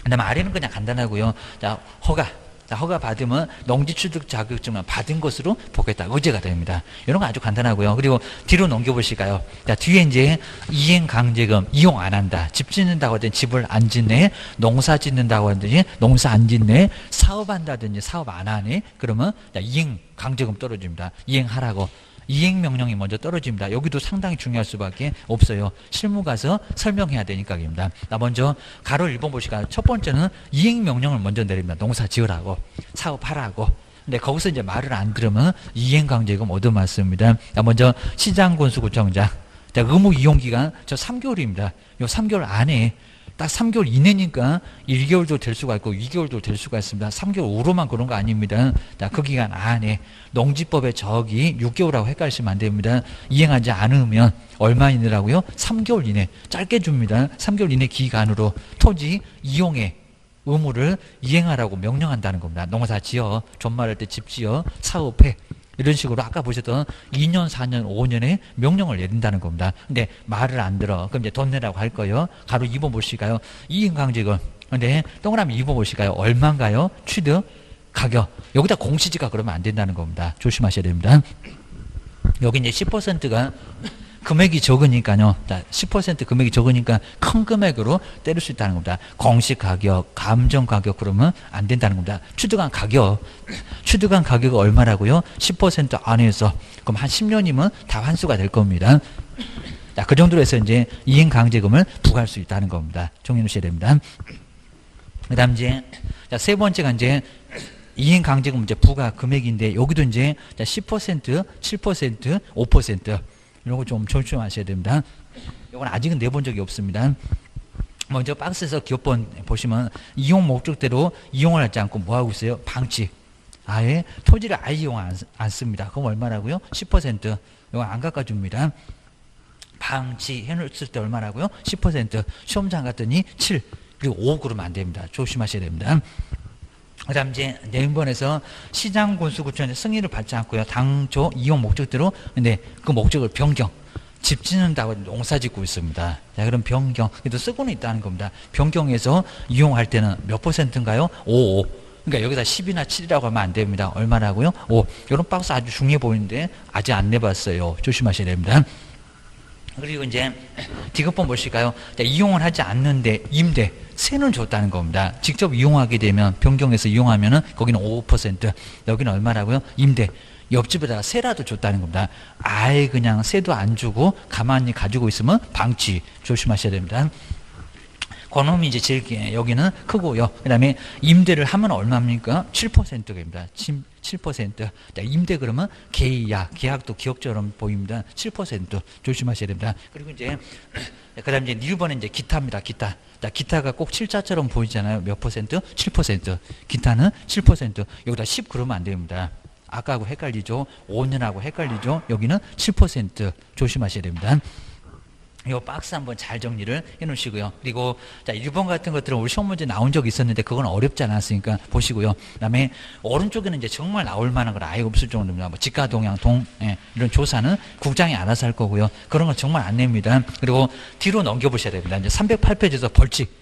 그 다음에 아래는 그냥 간단하고요. 자, 허가 받으면 농지취득 자격증만 받은 것으로 보겠다. 의제가 됩니다. 이런 거 아주 간단하고요. 그리고 뒤로 넘겨보실까요? 자, 뒤에 이제 이행강제금 이용 안 한다. 집 짓는다고 하든지 집을 안 짓네. 농사 짓는다고 하든지 농사 안 짓네. 사업한다든지 사업 안 하네. 그러면 이행강제금 떨어집니다. 이행하라고. 이행명령이 먼저 떨어집니다. 여기도 상당히 중요할 수밖에 없어요. 실무 가서 설명해야 되니까입니다. 먼저 가로 1번 보시까 첫 번째는 이행명령을 먼저 내립니다. 농사 지으라고 사업하라고. 근데 거기서 이제 말을 안 들으면 이행강제금 얻어맞습니다. 먼저 시장군수구청장. 의무 이용기간 저 3개월입니다. 요 3개월 안에 딱 3개월 이내니까 1개월도 될 수가 있고 2개월도 될 수가 있습니다. 3개월 우로만 그런 거 아닙니다. 자, 그 기간 안에 농지법의 저기 6개월하고 헷갈리시면 안 됩니다. 이행하지 않으면 얼마 이내라고요? 3개월 이내. 짧게 줍니다. 3개월 이내 기간으로 토지 이용의 의무를 이행하라고 명령한다는 겁니다. 농사 지어, 존말할 때 집 지어, 사업해. 이런 식으로 아까 보셨던 2년, 4년, 5년에 명령을 내린다는 겁니다. 근데 말을 안 들어. 그럼 이제 돈 내라고 할 거예요. 가로 2번 보실까요? 이행강제금. 근데 동그라미 2번 보실까요? 얼마인가요? 취득 가격. 여기다 공시지가 그러면 안 된다는 겁니다. 조심하셔야 됩니다. 여기 이제 10%가 금액이 적으니까요. 10% 금액이 적으니까 큰 금액으로 때릴 수 있다는 겁니다. 공시 가격, 감정 가격 그러면 안 된다는 겁니다. 취득한 가격이 얼마라고요? 10% 안에서 그럼 한 10년이면 다 환수가 될 겁니다. 자, 그 정도로 해서 이제 이행 강제금을 부과할 수 있다는 겁니다. 정리해 주셔야 됩니다. 그다음 이제 세 번째가 이제 이행 강제금 이제 부과 금액인데 여기도 이제 10%, 7%, 5% 이런 거 좀 조심하셔야 됩니다. 이건 아직은 내본 적이 없습니다. 먼저 박스에서 기업번 보시면 이용 목적대로 이용을 하지 않고 뭐 하고 있어요? 방치. 아예 토지를 아예 이용 안 씁니다. 그럼 얼마라고요? 10%. 이거 안 깎아줍니다. 방치 해놓을 때 얼마라고요? 10%. 시험장 갔더니 7. 그리고 5 그러면 안 됩니다. 조심하셔야 됩니다. 그 다음 이제 내인번에서 시장군수구청의 승인을 받지 않고요. 당초 이용 목적대로 근데 그 목적을 변경. 집 짓는다고 농사 짓고 있습니다. 자, 그럼 변경. 그래도 쓰고는 있다는 겁니다. 변경해서 이용할 때는 몇 %인가요? 5. 그러니까 여기다 10이나 7이라고 하면 안 됩니다. 얼마라고요? 5. 이런 박스 아주 중요해 보이는데 아직 안 내봤어요. 조심하셔야 됩니다. 그리고 이제 디귿번 보실까요? 자, 이용을 하지 않는데 임대 세는 줬다는 겁니다. 직접 이용하게 되면 변경해서 이용하면은 거기는 5%, 여기는 얼마라고요? 임대. 옆집에다가 세라도 줬다는 겁니다. 아예 그냥 세도 안 주고 가만히 가지고 있으면 방치. 조심하셔야 됩니다. 그 놈이 이제 제일 여기는 크고요. 그 다음에 임대를 하면 얼마입니까? 7%입니다. 7%. 자, 임대 그러면 계약, 계약도 기억처럼 보입니다. 7% 조심하셔야 됩니다. 그리고 이제 그 다음에 이제 1번은 이제 기타입니다. 기타. 자, 기타가 꼭 7자처럼 보이잖아요. 몇 퍼센트? 7%. 기타는 7%. 여기다 10 그러면 안 됩니다. 아까하고 헷갈리죠. 5년하고 헷갈리죠. 여기는 7% 조심하셔야 됩니다. 이 박스 한번 잘 정리를 해 놓으시고요. 그리고 자 1번 같은 것들은 우리 시험 문제 나온 적이 있었는데 그건 어렵지 않았으니까 보시고요. 그 다음에 오른쪽에는 이제 정말 나올 만한 건 아예 없을 정도입니다. 뭐 직가 동향 이런 조사는 국장이 알아서 할 거고요. 그런 건 정말 안 냅니다. 그리고 뒤로 넘겨보셔야 됩니다. 이제 308페이지에서 벌칙.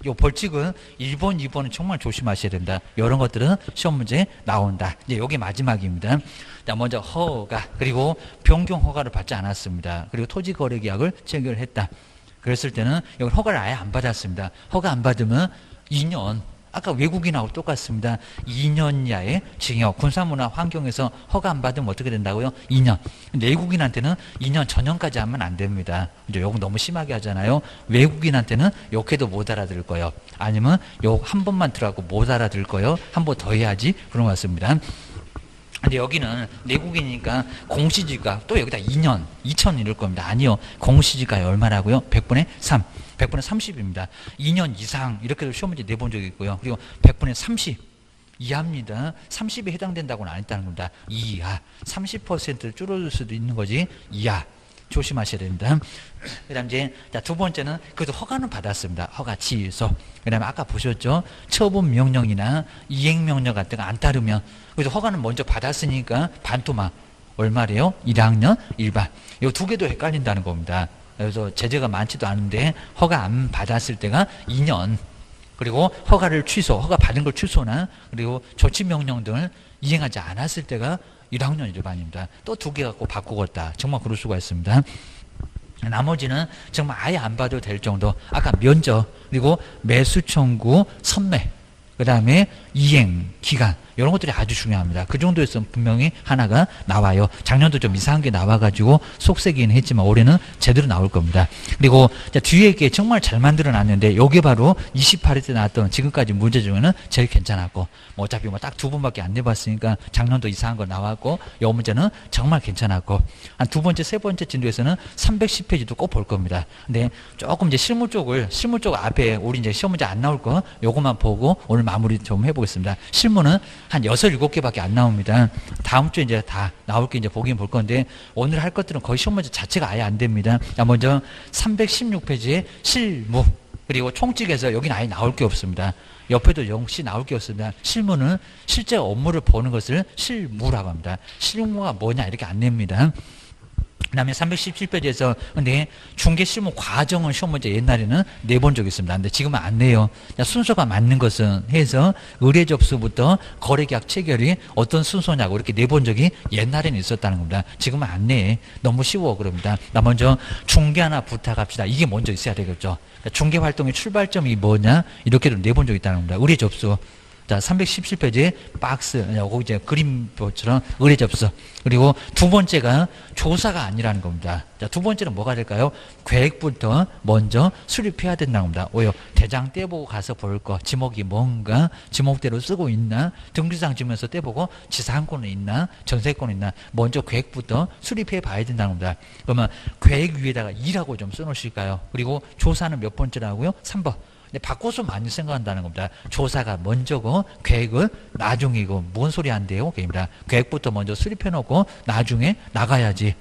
요 벌칙은 1번, 2번은 정말 조심하셔야 됩니다. 이런 것들은 시험 문제 나온다. 이제 여기 마지막입니다. 자, 먼저 허가, 그리고 변경 허가를 받지 않았습니다. 그리고 토지 거래 계약을 체결했다. 그랬을 때는 여기 허가를 아예 안 받았습니다. 허가 안 받으면 2년, 아까 외국인하고 똑같습니다. 2년 이하의 징역, 군사문화 환경에서 허가 안 받으면 어떻게 된다고요? 2년. 내국인한테는 2년 전형까지 하면 안 됩니다. 이제 요거 너무 심하게 하잖아요. 외국인한테는 욕해도 못 알아들을 거예요. 아니면 욕 한 번만 들어가고 못 알아들을 거예요. 한 번 더 해야지. 그런 것 같습니다. 근데 여기는 내국이니까 공시지가 또 여기다 2년, 2천 이럴 겁니다. 아니요. 공시지가 얼마라고요? 100분의 3. 100분의 30입니다. 2년 이상 이렇게도 시험 문제 내본 적이 있고요. 그리고 100분의 30 이하입니다. 30에 해당된다고는 안 했다는 겁니다. 이하 30%를 줄어들 수도 있는 거지. 이하 조심하셔야 됩니다. 그 다음 이제 두 번째는 그래도 허가는 받았습니다. 허가 취소. 그 다음에 아까 보셨죠? 처분 명령이나 이행 명령 같은 거 안 따르면 그래도 허가는 먼저 받았으니까 반토막 얼마래요? 1학년 일반. 이 두 개도 헷갈린다는 겁니다. 그래서 제재가 많지도 않은데 허가 안 받았을 때가 2년. 그리고 허가를 취소, 허가 받은 걸 취소나 그리고 조치 명령 등을 이행하지 않았을 때가 1학년 일반입니다. 또 두 개 갖고 바꾸겠다. 정말 그럴 수가 있습니다. 나머지는 정말 아예 안 봐도 될 정도. 아까 면적, 그리고 매수 청구, 선매, 그 다음에 이행, 기간 이런 것들이 아주 중요합니다. 그 정도에서 분명히 하나가 나와요. 작년도 좀 이상한 게 나와가지고 속색이긴 했지만 올해는 제대로 나올 겁니다. 그리고 뒤에 게 정말 잘 만들어놨는데 이게 바로 28회 때 나왔던 지금까지 문제 중에는 제일 괜찮았고 뭐 어차피 뭐 딱 두 번밖에 안 내봤으니까 작년도 이상한 거 나왔고 이 문제는 정말 괜찮았고 한 두 번째, 세 번째 진도에서는 310페이지도 꼭 볼 겁니다. 근데 조금 이제 실무 쪽 앞에 우리 이제 시험 문제 안 나올 거 요것만 보고 오늘 마무리 좀 해보겠습니다. 실무는 한 6, 7개밖에 안 나옵니다. 다음 주에 이제 다 나올 게 이제 보긴 볼 건데 오늘 할 것들은 거의 시험 문제 자체가 아예 안 됩니다. 자, 먼저 316페이지에 실무 그리고 총칙에서 여기는 아예 나올 게 없습니다. 옆에도 역시 나올 게 없습니다. 실무는 실제 업무를 보는 것을 실무라고 합니다. 실무가 뭐냐 이렇게 안 냅니다. 그 다음에 317페이지에서 근데 중개 실무 과정은 시험 문제 옛날에는 내본 적이 있습니다. 근데 지금은 안 내요. 순서가 맞는 것은 해서 의뢰 접수부터 거래계약 체결이 어떤 순서냐고 이렇게 내본 적이 옛날에는 있었다는 겁니다. 지금은 안 내. 너무 쉬워 그럽니다. 나 먼저 중개 하나 부탁합시다. 이게 먼저 있어야 되겠죠. 중개 활동의 출발점이 뭐냐 이렇게도 내본 적이 있다는 겁니다. 의뢰 접수. 자, 317페이지에 박스, 요거 이제 그림처럼 의뢰 접수. 그리고 두 번째가 조사가 아니라는 겁니다. 자, 두 번째는 뭐가 될까요? 계획부터 먼저 수립해야 된다는 겁니다. 왜요? 대장 떼보고 가서 볼 거, 지목이 뭔가, 지목대로 쓰고 있나, 등기상 지면서 떼보고 지상권은 있나, 전세권은 있나, 먼저 계획부터 수립해 봐야 된다는 겁니다. 그러면 계획 위에다가 2라고 좀 써놓으실까요? 그리고 조사는 몇 번째라고요? 3번. 바꿔서 많이 생각한다는 겁니다. 조사가 먼저고 계획은 나중이고 뭔 소리 안 돼요? 그입니다. 계획부터 먼저 수립해 놓고 나중에 나가야지.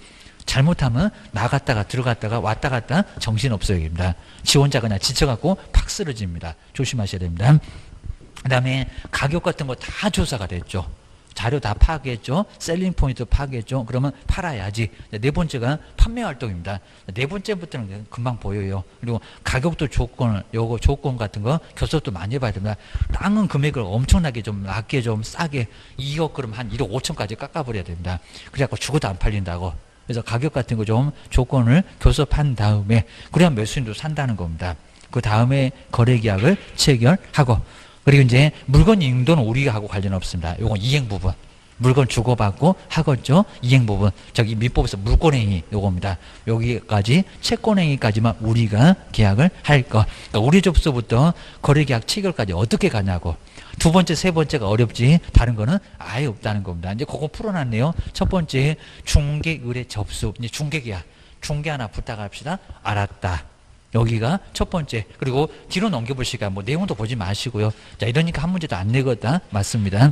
잘못하면 나갔다가 들어갔다가 왔다 갔다 정신없어요. 입니다. 지원자가 그냥 지쳐갖고 팍 쓰러집니다. 조심하셔야 됩니다. 그 다음에 가격 같은 거 다 조사가 됐죠. 자료 다 파악했죠. 셀링 포인트 파악했죠. 그러면 팔아야지. 네 번째가 판매 활동입니다. 네 번째부터는 금방 보여요. 그리고 가격도 요거 조건 같은 거 교섭도 많이 해봐야 됩니다. 땅은 금액을 엄청나게 좀 낮게 좀 싸게 2억 그럼 한 1억 5천까지 깎아버려야 됩니다. 그래갖고 죽어도 안 팔린다고. 그래서 가격 같은 거 좀 조건을 교섭한 다음에 그래야 매수인도 산다는 겁니다. 그 다음에 거래계약을 체결하고 그리고 이제 물건 인도는 우리가 하고 관련 없습니다. 요건 이행 부분. 물건 주고받고 하겠죠. 이행법은 저기 민법에서 물권행위 요겁니다. 여기까지 채권행위까지만 우리가 계약을 할 거. 그러니까 우리 접수부터 거래계약 체결까지 어떻게 가냐고. 두 번째, 세 번째가 어렵지 다른 거는 아예 없다는 겁니다. 이제 그거 풀어놨네요. 첫 번째 중개 의뢰 접수. 이제 중개계약. 중개 하나 부탁합시다. 알았다. 여기가 첫 번째. 그리고 뒤로 넘겨보시니까 뭐 내용도 보지 마시고요. 자, 이러니까 한 문제도 안 내겠다. 맞습니다.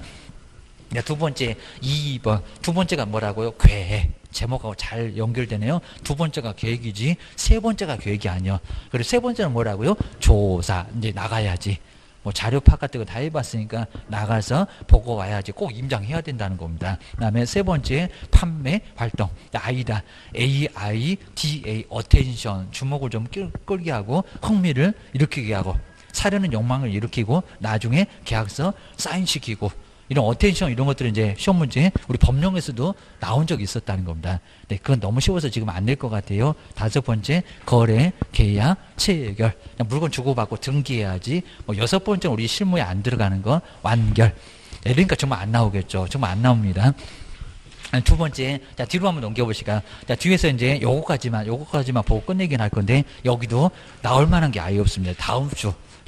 두 번째 2번. 두 번째가 뭐라고요? 계획. 제목하고 잘 연결되네요. 두 번째가 계획이지 세 번째가 계획이 아니야. 그리고 세 번째는 뭐라고요? 조사. 이제 나가야지. 뭐 자료 파악 같은 거 다 해봤으니까 나가서 보고 와야지. 꼭 임장해야 된다는 겁니다. 그 다음에 세 번째 판매 활동. 아이다. AIDA attention. 주목을 좀 끌게 하고 흥미를 일으키게 하고 사려는 욕망을 일으키고 나중에 계약서 사인시키고 이런 어텐션 이런 것들은 이제 시험 문제 우리 법령에서도 나온 적이 있었다는 겁니다. 네, 그건 너무 쉬워서 지금 안 낼 것 같아요. 다섯 번째 거래, 계약, 체결. 물건 주고받고 등기해야지. 뭐 여섯 번째 우리 실무에 안 들어가는 거 완결. 네, 그러니까 정말 안 나오겠죠. 정말 안 나옵니다. 두 번째, 자, 뒤로 한번 넘겨보시까. 자, 뒤에서 이제 요거까지만 보고 끝내긴 할 건데, 여기도 나올 만한 게 아예 없습니다.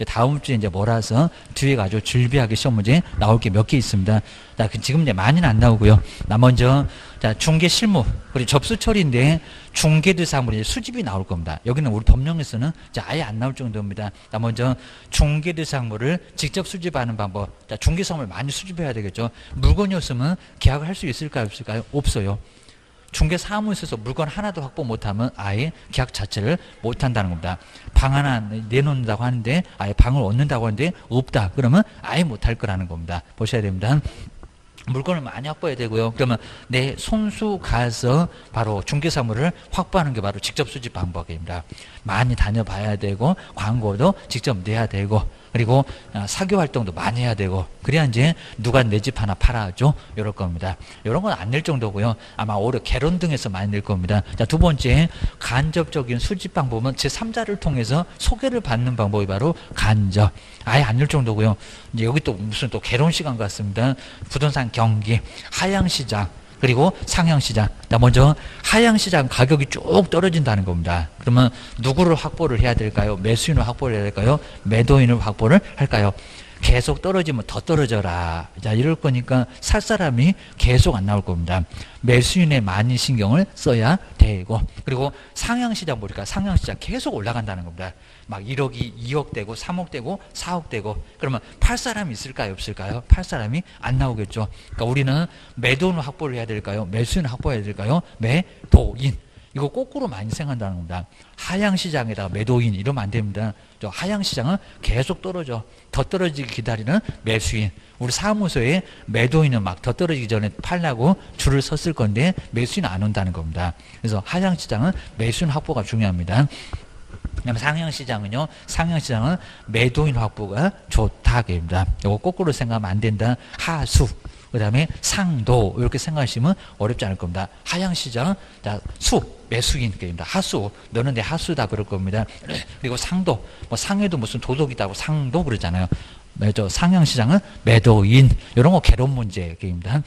다음 주에 이제 몰아서 뒤에 가지고 줄비하게 시험 문제 나올 게 몇 개 있습니다. 자, 지금 이제 많이는 안 나오고요. 나 먼저, 자, 중개 실무, 그리고 접수 처리인데, 중개대 사무로 이제 수집이 나올 겁니다. 여기는 우리 법령에서는 자, 아예 안 나올 정도입니다. 자, 먼저 중개대 사무를 직접 수집하는 방법. 자, 중개 사무를 많이 수집해야 되겠죠. 물건이 없으면 계약을 할 수 있을까요? 없을까요? 없어요. 중개 사무소에서 물건 하나도 확보 못하면 아예 계약 자체를 못한다는 겁니다. 방 하나 내놓는다고 하는데 아예 방을 얻는다고 하는데 없다. 그러면 아예 못할 거라는 겁니다. 보셔야 됩니다. 물건을 많이 확보해야 되고요. 그러면 내 손수 가서 바로 중개사무를 확보하는 게 바로 직접 수집 방법입니다. 많이 다녀봐야 되고 광고도 직접 내야 되고 그리고 사교 활동도 많이 해야 되고 그래야 이제 누가 내 집 하나 팔아줘 이럴 겁니다. 이런 건 안 낼 정도고요. 아마 오히려 개론 등에서 많이 낼 겁니다. 자, 두 번째 간접적인 수집 방법은 제3자를 통해서 소개를 받는 방법이 바로 간접. 아예 안 낼 정도고요. 이제 여기 또 무슨 또 개론 시간 같습니다. 부동산 경기, 하향시장 그리고 상향시장. 먼저 하향시장 가격이 쭉 떨어진다는 겁니다. 그러면 누구를 확보를 해야 될까요? 매수인을 확보를 해야 될까요? 매도인을 확보를 할까요? 계속 떨어지면 더 떨어져라. 자, 이럴 거니까 살 사람이 계속 안 나올 겁니다. 매수인에 많이 신경을 써야 되고 그리고 상향시장 보니까 상향시장 계속 올라간다는 겁니다. 막 1억이 2억 되고 3억 되고 4억 되고 그러면 팔 사람이 있을까요? 없을까요? 팔 사람이 안 나오겠죠. 그러니까 우리는 매도인을 확보를 해야 될까요? 매수인을 확보해야 될까요? 매도인. 이거 거꾸로 많이 생각한다는 겁니다. 하향시장에다가 매도인 이러면 안 됩니다. 저 하향시장은 계속 떨어져. 더 떨어지기 기다리는 매수인. 우리 사무소에 매도인은 막 더 떨어지기 전에 팔라고 줄을 섰을 건데 매수인은 안 온다는 겁니다. 그래서 하향시장은 매수인 확보가 중요합니다. 그다음에 상향시장은요. 상향시장은 매도인 확보가 좋다입니다. 이거 거꾸로 생각하면 안 된다. 하수. 그 다음에 상도 이렇게 생각하시면 어렵지 않을 겁니다. 하향시장은 매수인입니다. 하수 너는 내 하수다 그럴 겁니다. 그리고 상도 뭐 상해도 무슨 도덕이다고 상도 그러잖아요. 상향시장은 매도인 이런 거 개론 문제입니다.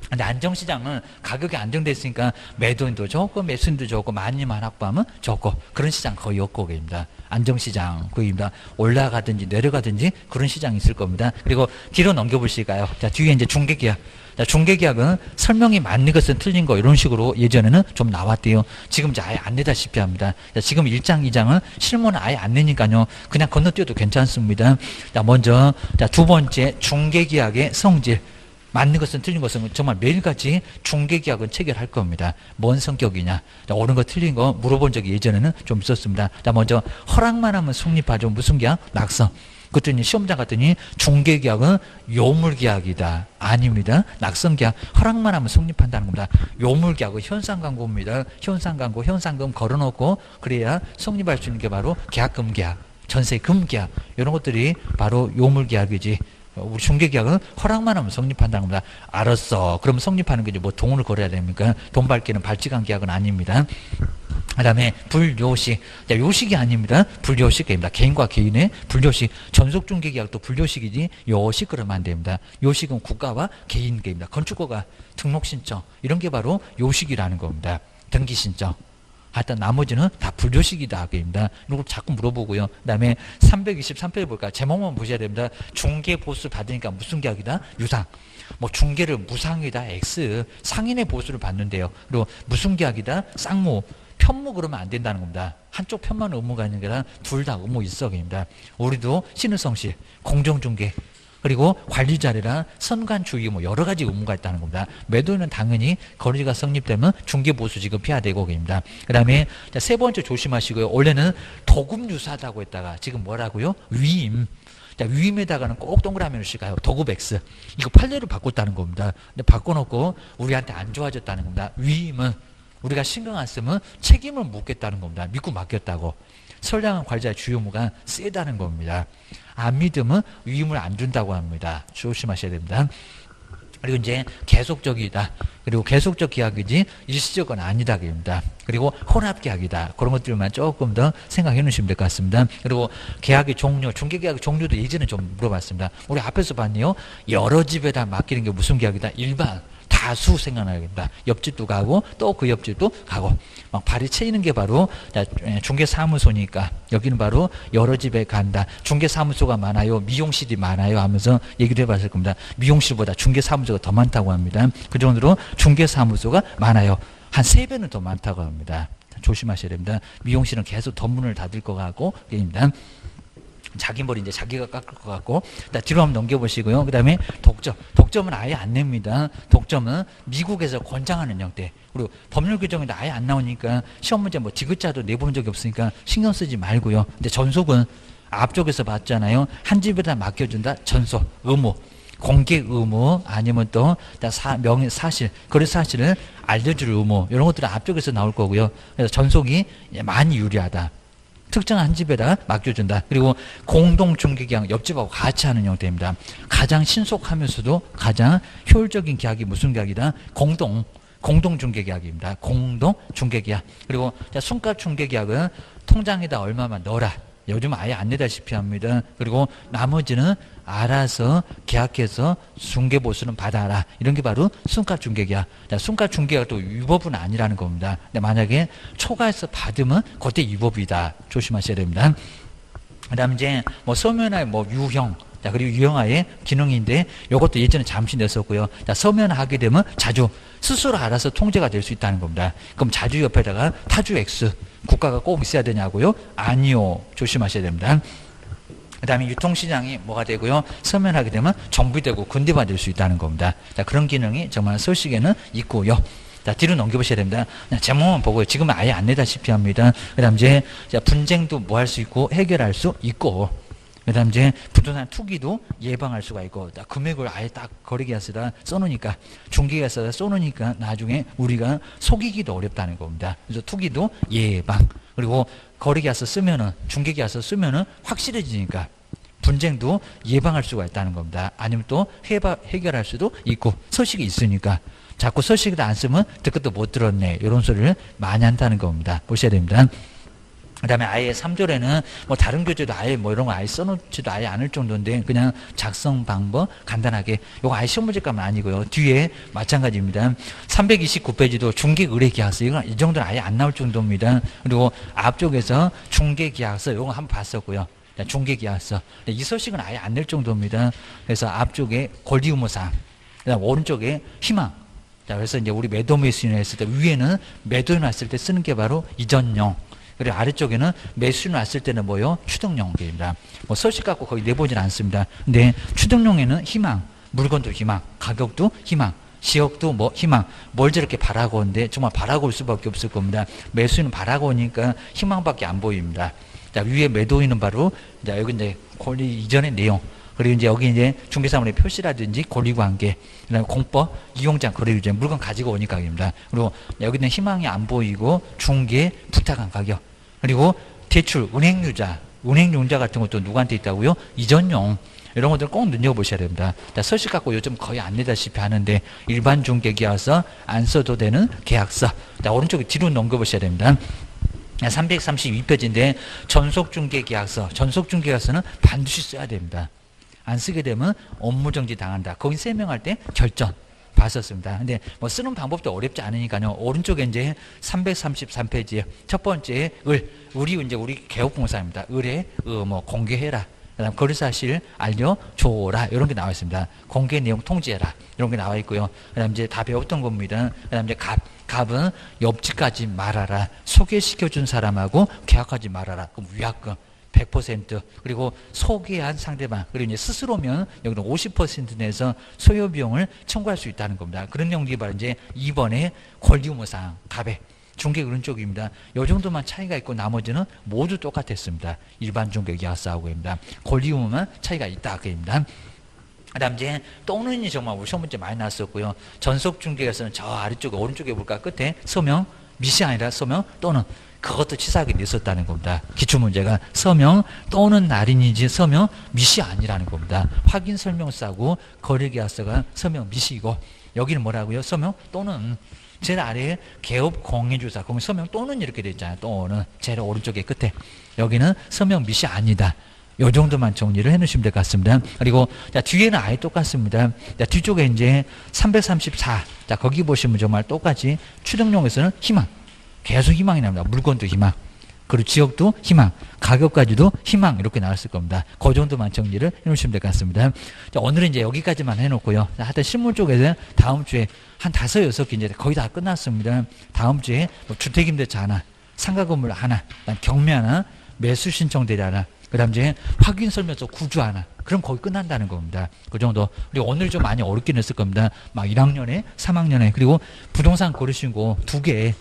근데 안정시장은 가격이 안정돼 있으니까 매도인도 좋고 매수인도 좋고 많이만 확보하면 좋고 그런 시장 거의 없고 입니다. 안정시장 거기입니다. 올라가든지 내려가든지 그런 시장이 있을 겁니다. 그리고 뒤로 넘겨보실까요? 자, 뒤에 이제 중개계약. 자, 중개계약은 설명이 맞는 것은 틀린 거 이런 식으로 예전에는 좀 나왔대요. 지금 이제 아예 안 내다시피 합니다. 자, 지금 1장, 2장은 실무는 아예 안 내니까요. 그냥 건너뛰어도 괜찮습니다. 자, 먼저 두 번째 중개계약의 성질. 맞는 것은 틀린 것은 정말 매일같이 중개계약은 체결할 겁니다. 뭔 성격이냐. 자, 옳은 거 틀린 거 물어본 적이 예전에는 좀 있었습니다. 자, 먼저 허락만 하면 성립하죠. 무슨 계약? 낙서. 그랬더니 시험장 갔더니 중개계약은 요물계약이다. 아닙니다. 낙선계약 허락만 하면 성립한다는 겁니다. 요물계약은 현상광고입니다. 현상광고, 현상금 걸어놓고 그래야 성립할 수 있는 게 바로 계약금계약, 전세금계약 이런 것들이 바로 요물계약이지. 우리 중개계약은 허락만 하면 성립한다는 겁니다. 알았어. 그럼 성립하는 게 이제 뭐 돈을 걸어야 됩니까? 돈 밝기는 발찌간 계약은 아닙니다. 그다음에 불요식. 자, 요식이 아닙니다. 불요식입니다. 개인과 개인의 불요식. 전속중개계약도 불요식이지 요식 그러면 안 됩니다. 요식은 국가와 개인계입니다. 건축허가, 등록신청 이런 게 바로 요식이라는 겁니다. 등기신청. 하여튼 나머지는 다 불요식이다 입니다. 이걸 자꾸 물어보고요. 그다음에 323페이지 볼까요? 제목만 보셔야 됩니다. 중개보수 받으니까 무슨 계약이다? 유상. 뭐 중개를 무상이다. X. 상인의 보수를 받는데요. 그리고 무슨 계약이다? 쌍무. 편무 그러면 안 된다는 겁니다. 한쪽 편만 의무가 있는 게 아니라 둘 다 의무 있어입니다. 우리도 신의성실, 공정중개, 그리고 관리자리랑 선관주의 뭐 여러 가지 의무가 있다는 겁니다. 매도인은 당연히 거래가 성립되면 중개보수 지급해야 되고 입니다. 그 다음에 세 번째 조심하시고요. 원래는 도급유사하다고 했다가 지금 뭐라고요? 위임. 자, 위임에다가는 꼭 동그라미를 씌가요. 도급 X. 이거 판례를 바꿨다는 겁니다. 근데 바꿔놓고 우리한테 안 좋아졌다는 겁니다. 위임은 우리가 신경 안 쓰면 책임을 묻겠다는 겁니다. 믿고 맡겼다고. 선량한 관리자의 주요 의무가 세다는 겁니다. 안 믿으면 위임을 안 준다고 합니다. 조심하셔야 됩니다. 그리고 이제 계속적이다. 그리고 계속적 계약이지 일시적은 아니다. 입니다. 그리고 혼합계약이다. 그런 것들만 조금 더 생각해 놓으시면 될 것 같습니다. 그리고 계약의 종류, 중개계약의 종류도 예전에 좀 물어봤습니다. 우리 앞에서 봤네요. 여러 집에다 맡기는 게 무슨 계약이다? 일반. 다수 생각나겠다. 옆집도 가고 또 그 옆집도 가고 막 발이 채이는 게 바로 중개사무소니까 여기는 바로 여러 집에 간다. 중개사무소가 많아요. 미용실이 많아요 하면서 얘기를 해봤을 겁니다. 미용실보다 중개사무소가 더 많다고 합니다. 그 정도로 중개사무소가 많아요. 한 3배는 더 많다고 합니다. 조심하셔야 됩니다. 미용실은 계속 더 문을 닫을 것 같고 입니다. 자기 머리 이제 자기가 깎을 것 같고. 뒤로 한번 넘겨보시고요. 그 다음에 독점. 독점은 아예 안 냅니다. 독점은 미국에서 권장하는 형태. 그리고 법률 규정에도 아예 안 나오니까 시험 문제 뭐 디귿자도 내보는 적이 없으니까 신경 쓰지 말고요. 근데 전속은 앞쪽에서 봤잖아요. 한 집에다 맡겨준다. 전속, 의무. 공개 의무 아니면 또 명의 사실, 거래 사실을 알려줄 의무. 이런 것들은 앞쪽에서 나올 거고요. 그래서 전속이 많이 유리하다. 특정한 한 집에다가 맡겨준다. 그리고 공동중개계약 옆집하고 같이 하는 형태입니다. 가장 신속하면서도 가장 효율적인 계약이 무슨 계약이다? 공동중개계약입니다. 공동중개계약. 그리고 순가중개계약은 통장에다 얼마만 넣어라. 요즘 아예 안 내다시피 합니다. 그리고 나머지는 알아서 계약해서 중개보수는 받아라. 이런 게 바로 순가중개계약. 순가중개계약도 위법은 아니라는 겁니다. 근데 만약에 초과해서 받으면 그때 위법이다. 조심하셔야 됩니다. 그 다음 이제 뭐 서면화의 뭐 유형. 자, 그리고 유형화의 기능인데 이것도 예전에 잠시 냈었고요. 자, 서면화하게 되면 자주 스스로 알아서 통제가 될 수 있다는 겁니다. 그럼 자주 옆에다가 타주 X. 국가가 꼭 있어야 되냐고요? 아니요. 조심하셔야 됩니다. 그 다음에 유통시장이 뭐가 되고요? 서면하게 되면 정비되고 근대화될 수 있다는 겁니다. 자, 그런 기능이 정말 서식에는 있고요. 자, 뒤로 넘겨보셔야 됩니다. 제목만 보고요. 지금은 아예 안 내다시피 합니다. 그 다음 이제 분쟁도 뭐 할 수 있고 해결할 수 있고, 그 다음 이제 부동산 투기도 예방할 수가 있고, 금액을 아예 딱 거래계약서다 써놓으니까, 중개계약서다 써놓으니까 나중에 우리가 속이기도 어렵다는 겁니다. 그래서 투기도 예방. 그리고 거래계약서 쓰면은, 중개계약서 쓰면은 확실해지니까 분쟁도 예방할 수가 있다는 겁니다. 아니면 또 해결할 수도 있고, 서식이 있으니까. 자꾸 서식을 안 쓰면 듣것도 못 들었네. 이런 소리를 많이 한다는 겁니다. 보셔야 됩니다. 그 다음에 아예 3절에는 뭐 다른 교재도 아예 뭐 이런 거 아예 써놓지도 아예 않을 정도인데 그냥 작성 방법 간단하게 요거 아예 시험 문제값은 아니고요. 뒤에 마찬가지입니다. 329페이지도 중개의뢰계약서 이건 이 정도는 아예 안 나올 정도입니다. 그리고 앞쪽에서 중개계약서 요거 한번 봤었고요. 중개계약서 이 서식은 아예 안 낼 정도입니다. 그래서 앞쪽에 권리의무사항, 그다음 오른쪽에 희망. 자, 그래서 이제 우리 매도매수인 했을 때 위에는 매도인 왔을 때 쓰는 게 바로 이전용. 그리고 아래쪽에는 매수인 왔을 때는 뭐요? 추정용입니다. 뭐 서식 갖고 거의 내보진 않습니다. 근데 추정용에는 희망, 물건도 희망, 가격도 희망, 지역도 뭐 희망, 뭘 저렇게 바라고 오는데 정말 바라고 올 수밖에 없을 겁니다. 매수인은 바라고 오니까 희망밖에 안 보입니다. 자, 위에 매도인은 바로 자, 여기 이제 권리 이전의 내용. 그리고 이제 여기 이제 중개사물의 표시라든지 권리관계, 그다음에 공법, 이용장, 거래유제, 물건 가지고 오니까입니다. 그리고 여기는 희망이 안 보이고 중개 부탁한 가격, 그리고 대출, 은행융자 같은 것도 누구한테 있다고요? 이전용. 이런 것들 꼭 눈여겨보셔야 됩니다. 자, 서식 갖고 요즘 거의 안 내다시피 하는데 일반 중개계약서 안 써도 되는 계약서. 자, 오른쪽에 뒤로 넘겨보셔야 됩니다. 332페이지인데 전속중개계약서. 전속중개계약서는 반드시 써야 됩니다. 안 쓰게 되면 업무정지 당한다. 거기 설명할 때 결전 봤었습니다. 근데 뭐 쓰는 방법도 어렵지 않으니까요. 오른쪽에 이제 333페이지에 첫 번째 우리 개업공사입니다. 을에 뭐 공개해라. 그다음 거래사실 알려줘라. 이런 게 나와 있습니다. 공개 내용 통지해라. 이런 게 나와 있고요. 그다음 이제 다 배웠던 겁니다. 그다음 이제 갑은 옆집까지 말하라. 소개시켜준 사람하고 계약하지 말아라. 그럼 위약금 100% 그리고 소개한 상대방 그리고 이제 스스로면 여기는 50% 내서 소요 비용을 청구할 수 있다는 겁니다. 그런 내용들이 바로 이제 2번의 권리의무사항 갑의 중개 그런 쪽입니다. 이 정도만 차이가 있고 나머지는 모두 똑같았습니다. 일반 중개 계약서하고입니다. 권리의무만 차이가 있다 그입니다. 그다음 이제 또는이 정말 우리 시험 문제 많이 나왔었고요. 전속 중개에서는 저 아래쪽에 오른쪽에 볼까 끝에 서명 미시 아니라 서명 또는 그것도 치사하게 냈었다는 겁니다. 기출문제가 서명 또는 날인이지 서명 미시 아니라는 겁니다. 확인 설명서하고 거래계약서가 서명 미시이고 여기는 뭐라고요? 서명 또는 제일 아래에 개업 공인주사 그럼 서명 또는 이렇게 돼 있잖아요. 또는 제일 오른쪽에 끝에 여기는 서명 미시 아니다. 요 정도만 정리를 해놓으시면 될 것 같습니다. 그리고 자 뒤에는 아예 똑같습니다. 자 뒤쪽에 이제 334 자 거기 보시면 정말 똑같이 추정용에서는 희망 계속 희망이 납니다. 물건도 희망 그리고 지역도 희망 가격까지도 희망 이렇게 나왔을 겁니다. 그 정도만 정리를 해놓으시면 될 것 같습니다. 자 오늘은 이제 여기까지만 해놓고요. 자, 하여튼 신문 쪽에서 다음 주에 한 5, 6개 이제 거의 다 끝났습니다. 다음 주에 뭐 주택임대차 하나 상가 건물 하나 경매 하나 매수 신청 대리 하나 그 다음 이제 확인 설명서 구주 하나. 그럼 거의 끝난다는 겁니다. 그 정도. 그리고 오늘 좀 많이 어렵긴 했을 겁니다. 막 1학년에, 3학년에. 그리고 부동산 고르신고 2개.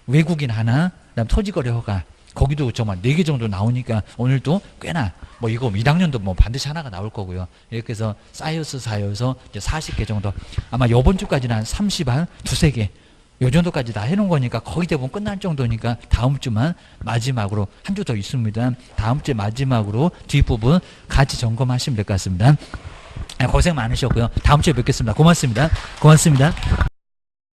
외국인 하나. 그 다음 토지거래 허가. 거기도 정말 4개 정도 나오니까 오늘도 꽤나 뭐 이거 1학년도 뭐 반드시 하나가 나올 거고요. 이렇게 해서 쌓여서 이제 40개 정도. 아마 요번 주까지는 한 30, 한 2-3개. 요 정도까지 다 해놓은 거니까 거의 대부분 끝날 정도니까 다음 주만 마지막으로 한 주 더 있습니다. 다음 주에 마지막으로 뒷부분 같이 점검하시면 될 것 같습니다. 고생 많으셨고요. 다음 주에 뵙겠습니다. 고맙습니다. 고맙습니다.